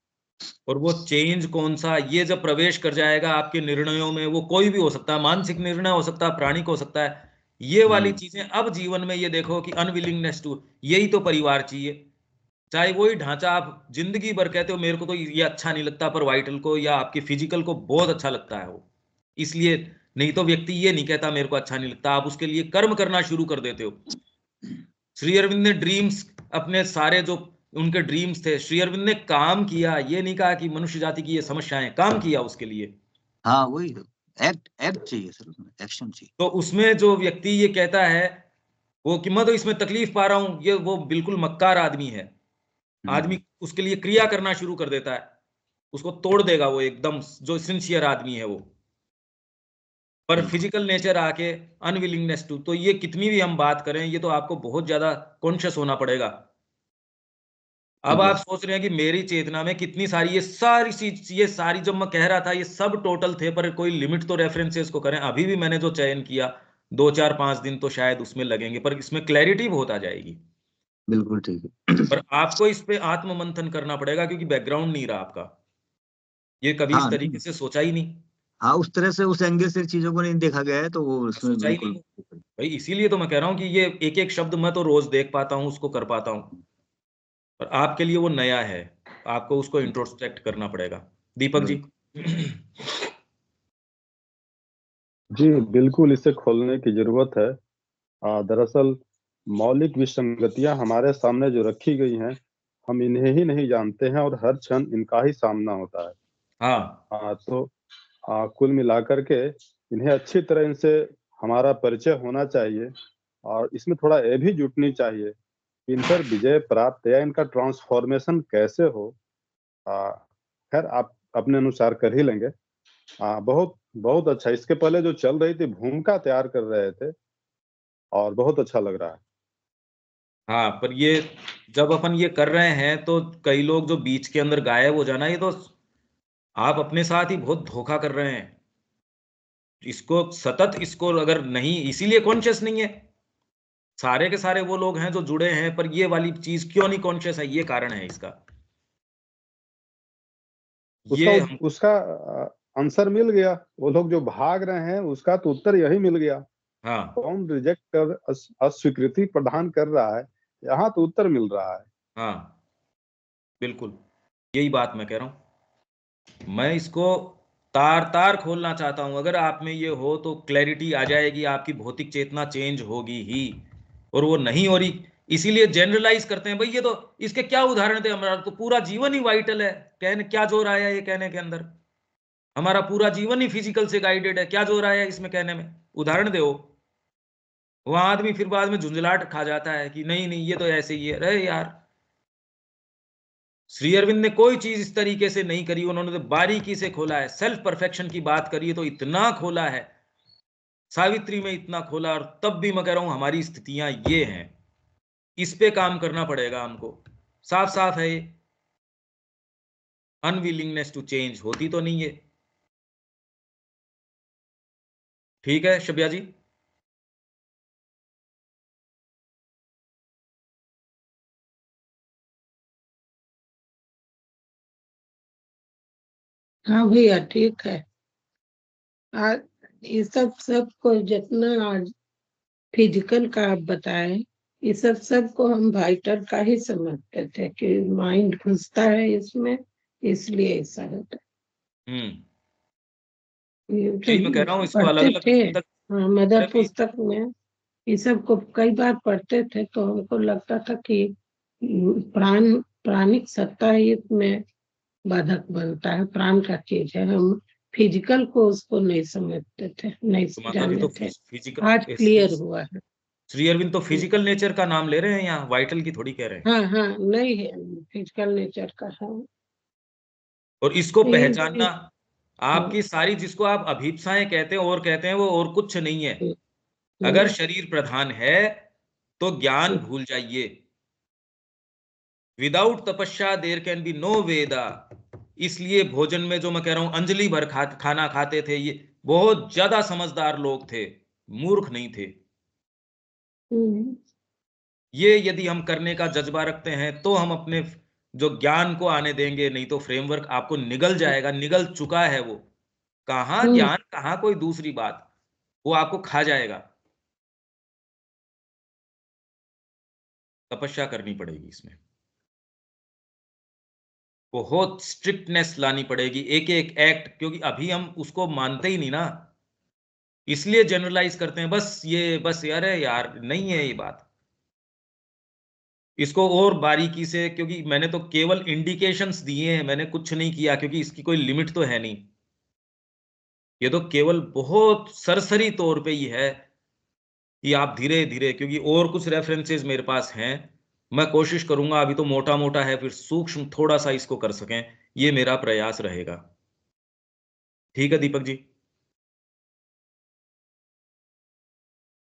और वो चेंज कौन सा, ये जब प्रवेश कर जाएगा आपके निर्णयों में, वो कोई भी हो सकता है, मानसिक निर्णय हो सकता है, प्राणिक हो सकता है, ये वाली हम्म चीजें अब जीवन में ये देखो कि अनविलिंगनेस टू, यही तो परिवार चाहिए। चाहे वही ढांचा आप जिंदगी भर कहते हो मेरे को तो ये अच्छा नहीं लगता, पर वाइटल को या आपके फिजिकल को बहुत अच्छा लगता है वो, इसलिए, नहीं तो व्यक्ति ये नहीं कहता मेरे को अच्छा नहीं लगता, आप उसके लिए कर्म करना शुरू कर देते हो। श्री अरविंद ने ड्रीम्स, अपने सारे जो उनके ड्रीम्स थे, श्री अरविंद ने काम किया, ये नहीं कहा कि मनुष्य जाति की ये समस्याएं, काम किया उसके लिए। हाँ वही तो। एक्ट एक्ट चाहिए सर, उसमें एक्शन चाहिए। तो उसमें जो व्यक्ति ये कहता है वो कि मैं तो इसमें तकलीफ पा रहा हूं, ये वो बिल्कुल मक्कार आदमी है। हम्म आदमी उसके लिए क्रिया करना शुरू कर देता है, उसको तोड़ देगा वो एकदम, जो सिंसियर आदमी है वो। पर बिल्कुल। फिजिकल नेचर आके अनविलिंगनेस टू, तो ये कितनी भी हम बात करें, ये तो आपको बहुत ज्यादा कॉन्शियस होना पड़ेगा। अब ठीक आप बात। सोच रहे हैं कि मेरी चेतना में कितनी सारी ये सारी चीज, ये सारी जब मैं कह रहा था ये सब टोटल थे, पर कोई लिमिट तो रेफरेंसेस को करें। अभी भी मैंने जो चयन किया, 2 4 5 दिन तो शायद उसमें लगेंगे, पर इसमें क्लैरिटी बहुत आ जाएगी। बिल्कुल ठीक है। पर आपको इस पे आत्म मंथन करना पड़ेगा, क्योंकि बैकग्राउंड नहीं रहा आपका, ये कभी इस हाँ तरीके से सोचा ही नहीं। हाँ, उस तरह से उस एंगल से चीजों को नहीं देखा गया है, तो वो उसमें सोचा ही बिल्कुल। नहीं भाई, इसीलिए तो मैं कह रहा हूँ कि ये एक एक शब्द मैं तो रोज देख पाता हूँ, उसको कर पाता हूँ, पर आपके लिए वो नया है, आपको उसको इंट्रोस्पेक्ट करना पड़ेगा। दीपक जी। बिल्कुल। जी बिल्कुल, इसे खोलने की जरूरत है। दरअसल मौलिक विसंगतियां हमारे सामने जो रखी गई हैं, हम इन्हें ही नहीं जानते हैं और हर क्षण इनका ही सामना होता है। हाँ तो कुल मिलाकर के इन्हें अच्छी तरह इनसे हमारा परिचय होना चाहिए, और इसमें थोड़ा ये भी जुटनी चाहिए कि इन पर विजय प्राप्त या इनका ट्रांसफॉर्मेशन कैसे हो। खैर आप अपने अनुसार कर ही लेंगे। बहुत बहुत अच्छा। इसके पहले जो चल रही थी भूमिका तैयार कर रहे थे, और बहुत अच्छा लग रहा है। हाँ, पर ये जब अपन ये कर रहे हैं तो कई लोग जो बीच के अंदर गायब हो जाना, ये तो आप अपने साथ ही बहुत धोखा कर रहे हैं। इसको सतत, इसको अगर नहीं, इसीलिए कॉन्शियस नहीं है। सारे के सारे वो लोग हैं जो जुड़े हैं, पर ये वाली चीज क्यों नहीं कॉन्शियस है, ये कारण है इसका। उसका ये हम उसका आंसर मिल गया। वो लोग जो भाग रहे हैं उसका तो उत्तर यही मिल गया। हाँ कौन रिजेक्ट कर अस्वीकृति प्रदान कर रहा है, यहाँ तो उत्तर मिल रहा है। हाँ, बिल्कुल यही बात मैं कह रहा हूं। मैं इसको तार तार खोलना चाहता हूं। अगर आप में ये हो तो क्लैरिटी आ जाएगी, आपकी भौतिक चेतना चेंज होगी ही। और वो नहीं हो रही, इसीलिए जनरलाइज करते हैं भाई ये तो, इसके क्या उदाहरण थे, हमारा तो पूरा जीवन ही वाइटल है। कहने क्या जोर आया ये कहने के अंदर, हमारा पूरा जीवन ही फिजिकल से गाइडेड है, क्या जोर आया इसमें कहने में, उदाहरण दो। वहां आदमी फिर बाद में झुंझलाट खा जाता है कि नहीं नहीं ये तो ऐसे ही है। अरे यार, श्री अरविंद ने कोई चीज इस तरीके से नहीं करी, उन्होंने तो बारीकी से खोला है। सेल्फ परफेक्शन की बात करिए तो इतना खोला है, सावित्री में इतना खोला। और तब भी मैं कह रहा हूं हमारी स्थितियां ये हैं, इस पे काम करना पड़ेगा हमको। साफ साफ है ये, अनविलिंगनेस टू चेंज होती तो नहीं है। ठीक है शबिया जी। हाँ भैया ठीक है। आज ये सब को जितना आज फिजिकल का आप बताए, ये सबको हम वाइटल का ही समझते थे कि माइंड घुसता है इसमें, इसलिए ऐसा होता है। ये यही मैं कह रहा हूँ, सब इसको अलग पढ़ते अलग थे। तक। हाँ, मदर अरे पुस्तक में ये सब को कई बार पढ़ते थे तो हमको लगता था कि प्राणिक सत्ता ही इसमें बाधक बनता है, प्राण का चीज है। हम फिजिकल को उसको नहीं समझते थे, नहीं तो माता जी जाने तो थे। फिजिकल, आज क्लियर हुआ है। श्री अरविंद तो फिजिकल नेचर का नाम ले रहे हैं, यहाँ वाइटल की थोड़ी कह रहे हैं। हाँ हाँ, नहीं है, फिजिकल नेचर का है। और इसको ये पहचानना, आपकी सारी जिसको आप अभीप्साएं कहते हैं और कहते हैं, वो और कुछ नहीं है। अगर शरीर प्रधान है तो ज्ञान भूल जाइए। विदाउट तपस्या देर कैन बी नो वेदा। इसलिए भोजन में जो मैं कह रहा हूं अंजलि भर खाना खाते थे, ये बहुत ज्यादा समझदार लोग थे, मूर्ख नहीं थे। ये यदि हम करने का जज्बा रखते हैं तो हम अपने जो ज्ञान को आने देंगे, नहीं तो फ्रेमवर्क आपको निगल जाएगा, निगल चुका है वो। कहाँ ज्ञान, कहाँ कोई दूसरी बात, वो आपको खा जाएगा। तपस्या करनी पड़ेगी इसमें, बहुत स्ट्रिक्टनेस लानी पड़ेगी एक एक एक्ट, क्योंकि अभी हम उसको मानते ही नहीं ना, इसलिए जनरलाइज करते हैं बस ये, बस यार है यार, नहीं है ये बात। इसको और बारीकी से, क्योंकि मैंने तो केवल इंडिकेशंस दिए हैं, मैंने कुछ नहीं किया, क्योंकि इसकी कोई लिमिट तो है नहीं। ये तो केवल बहुत सरसरी तौर पे ही है कि आप धीरे धीरे, क्योंकि और कुछ रेफरेंसेस मेरे पास हैं, मैं कोशिश करूंगा, अभी तो मोटा मोटा है, फिर सूक्ष्म थोड़ा सा इसको कर सकें, ये मेरा प्रयास रहेगा। ठीक है दीपक जी।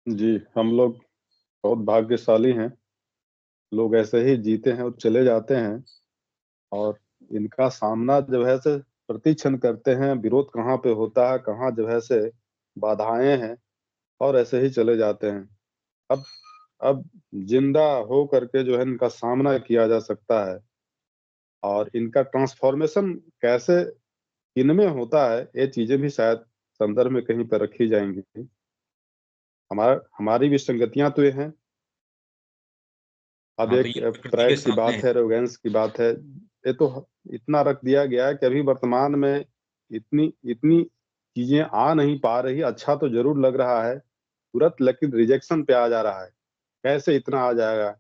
जी, हम लोग बहुत भाग्यशाली हैं। लोग ऐसे ही जीते हैं और चले जाते हैं, और इनका सामना जो है से प्रति क्षण करते हैं। विरोध कहाँ पे होता है, कहाँ जो है से बाधाएं हैं, और ऐसे ही चले जाते हैं। अब अब जिंदा हो करके जो है इनका सामना किया जा सकता है, और इनका ट्रांसफॉर्मेशन कैसे इनमें होता है, ये चीजें भी शायद संदर्भ में कहीं पर रखी जाएंगी। हमारी भी संगतियां तो ये हैं। अब हाँ, तो एक ये प्रकृति के प्राइड की सामने बात है। है, एरोगेंस की बात है। ये तो इतना रख दिया गया है कि अभी वर्तमान में इतनी इतनी चीजें आ नहीं पा रही। अच्छा तो जरूर लग रहा है तुरंत, लेकिन रिजेक्शन पे आ जा रहा है। कैसे इतना आ जाएगा?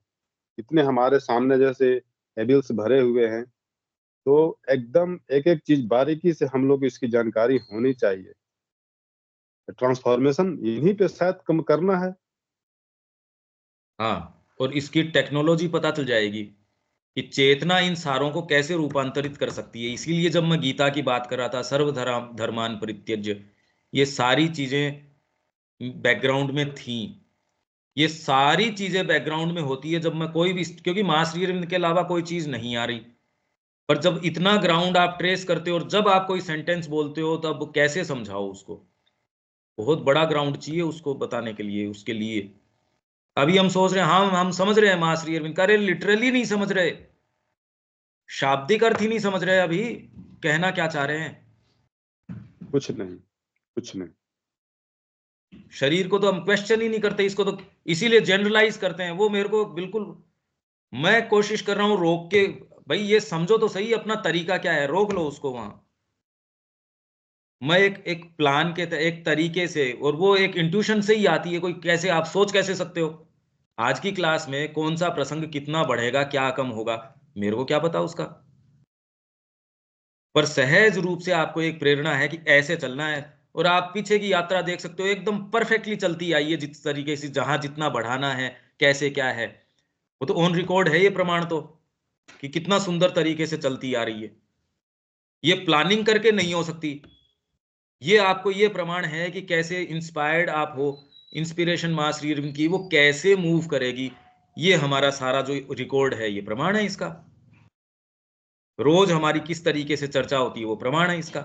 इतने हमारे सामने जैसे एबिल्स भरे हुए हैं, तो एकदम एक एक चीज बारीकी से हम लोग को इसकी जानकारी होनी चाहिए। ट्रांसफॉर्मेशन इन्हीं पे शायद कम करना है। हाँ, और इसकी टेक्नोलॉजी पता चल जाएगी कि चेतना इन सारों को कैसे रूपांतरित कर सकती है। इसीलिए जब मैं गीता की बात कर रहा था, सर्वधर्म धर्मान परित्यज्य, ये सारी चीजें बैकग्राउंड में थी। ये सारी चीजें बैकग्राउंड में होती है जब मैं कोई भी, क्योंकि मां श्री अरविंद के अलावा कोई चीज नहीं आ रही। पर जब इतना ग्राउंड आप ट्रेस करते हो और जब आप कोई सेंटेंस बोलते हो तब कैसे समझाओ उसको। बहुत बड़ा ग्राउंड चाहिए उसको बताने के लिए, उसके लिए। अभी हम सोच रहे हैं, हाँ हम समझ रहे हैं मां श्री अरविंद का, अरे लिटरली नहीं समझ रहे, शाब्दिक अर्थ ही नहीं समझ रहे अभी कहना क्या चाह रहे हैं। कुछ नहीं, कुछ नहीं। शरीर को तो हम क्वेश्चन ही नहीं करते, इसको तो इसीलिए जनरलाइज करते हैं। वो मेरे को बिल्कुल, मैं कोशिश कर रहा हूं रोक के, भाई ये समझो तो सही अपना तरीका क्या है, रोक लो उसको वहां। मैं एक प्लान के एक तरीके से, और वो एक इंट्यूशन से ही आती है। कोई कैसे, आप सोच कैसे सकते हो आज की क्लास में कौन सा प्रसंग कितना बढ़ेगा क्या कम होगा, मेरे को क्या पता उसका। पर सहज रूप से आपको एक प्रेरणा है कि ऐसे चलना है, और आप पीछे की यात्रा देख सकते हो एकदम परफेक्टली चलती आई है, जिस तरीके से जहां जितना बढ़ाना है कैसे क्या है, वो तो ऑन रिकॉर्ड है ये प्रमाण तो, कि कितना सुंदर तरीके से चलती आ रही है। ये प्लानिंग करके नहीं हो सकती। ये आपको ये प्रमाण है कि कैसे इंस्पायर्ड आप हो, इंस्पिरेशन मां श्री अरविंद की वो कैसे मूव करेगी। ये हमारा सारा जो रिकॉर्ड है ये प्रमाण है इसका। रोज हमारी किस तरीके से चर्चा होती है वो प्रमाण है इसका।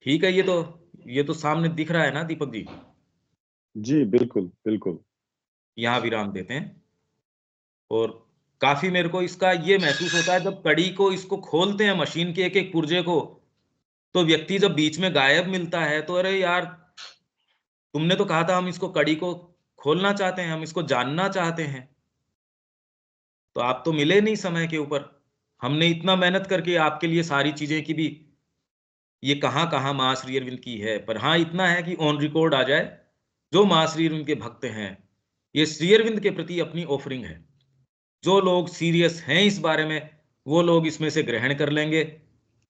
ठीक है, ये तो सामने दिख रहा है ना दीपक जी। जी बिल्कुल बिल्कुल। यहाँ विराम देते हैं। और काफी मेरे को इसका ये महसूस होता है जब कड़ी को इसको खोलते हैं मशीन के एक एक पुर्जे को, तो व्यक्ति जब बीच में गायब मिलता है तो अरे यार, तुमने तो कहा था हम इसको कड़ी को खोलना चाहते हैं, हम इसको जानना चाहते हैं, तो आप तो मिले नहीं समय के ऊपर। हमने इतना मेहनत करके आपके लिए सारी चीजें की भी, ये कहाँ कहाँ मां श्री अरविंद की है। पर हाँ इतना है कि ऑन रिकॉर्ड आ जाए, जो मां श्री अरविंद के भक्त हैं, ये श्री अरविंद के प्रति अपनी ऑफरिंग है। जो लोग सीरियस हैं इस बारे में, वो लोग इसमें से ग्रहण कर लेंगे,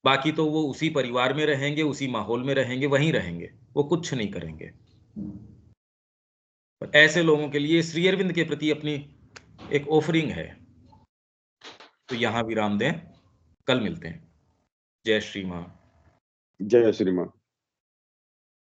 बाकी तो वो उसी परिवार में रहेंगे, उसी माहौल में रहेंगे, वहीं रहेंगे, वो कुछ नहीं करेंगे। पर ऐसे लोगों के लिए श्री अरविंद के प्रति अपनी एक ऑफरिंग है। तो यहां विराम दें, कल मिलते हैं। जय श्री मां। जय श्री मां।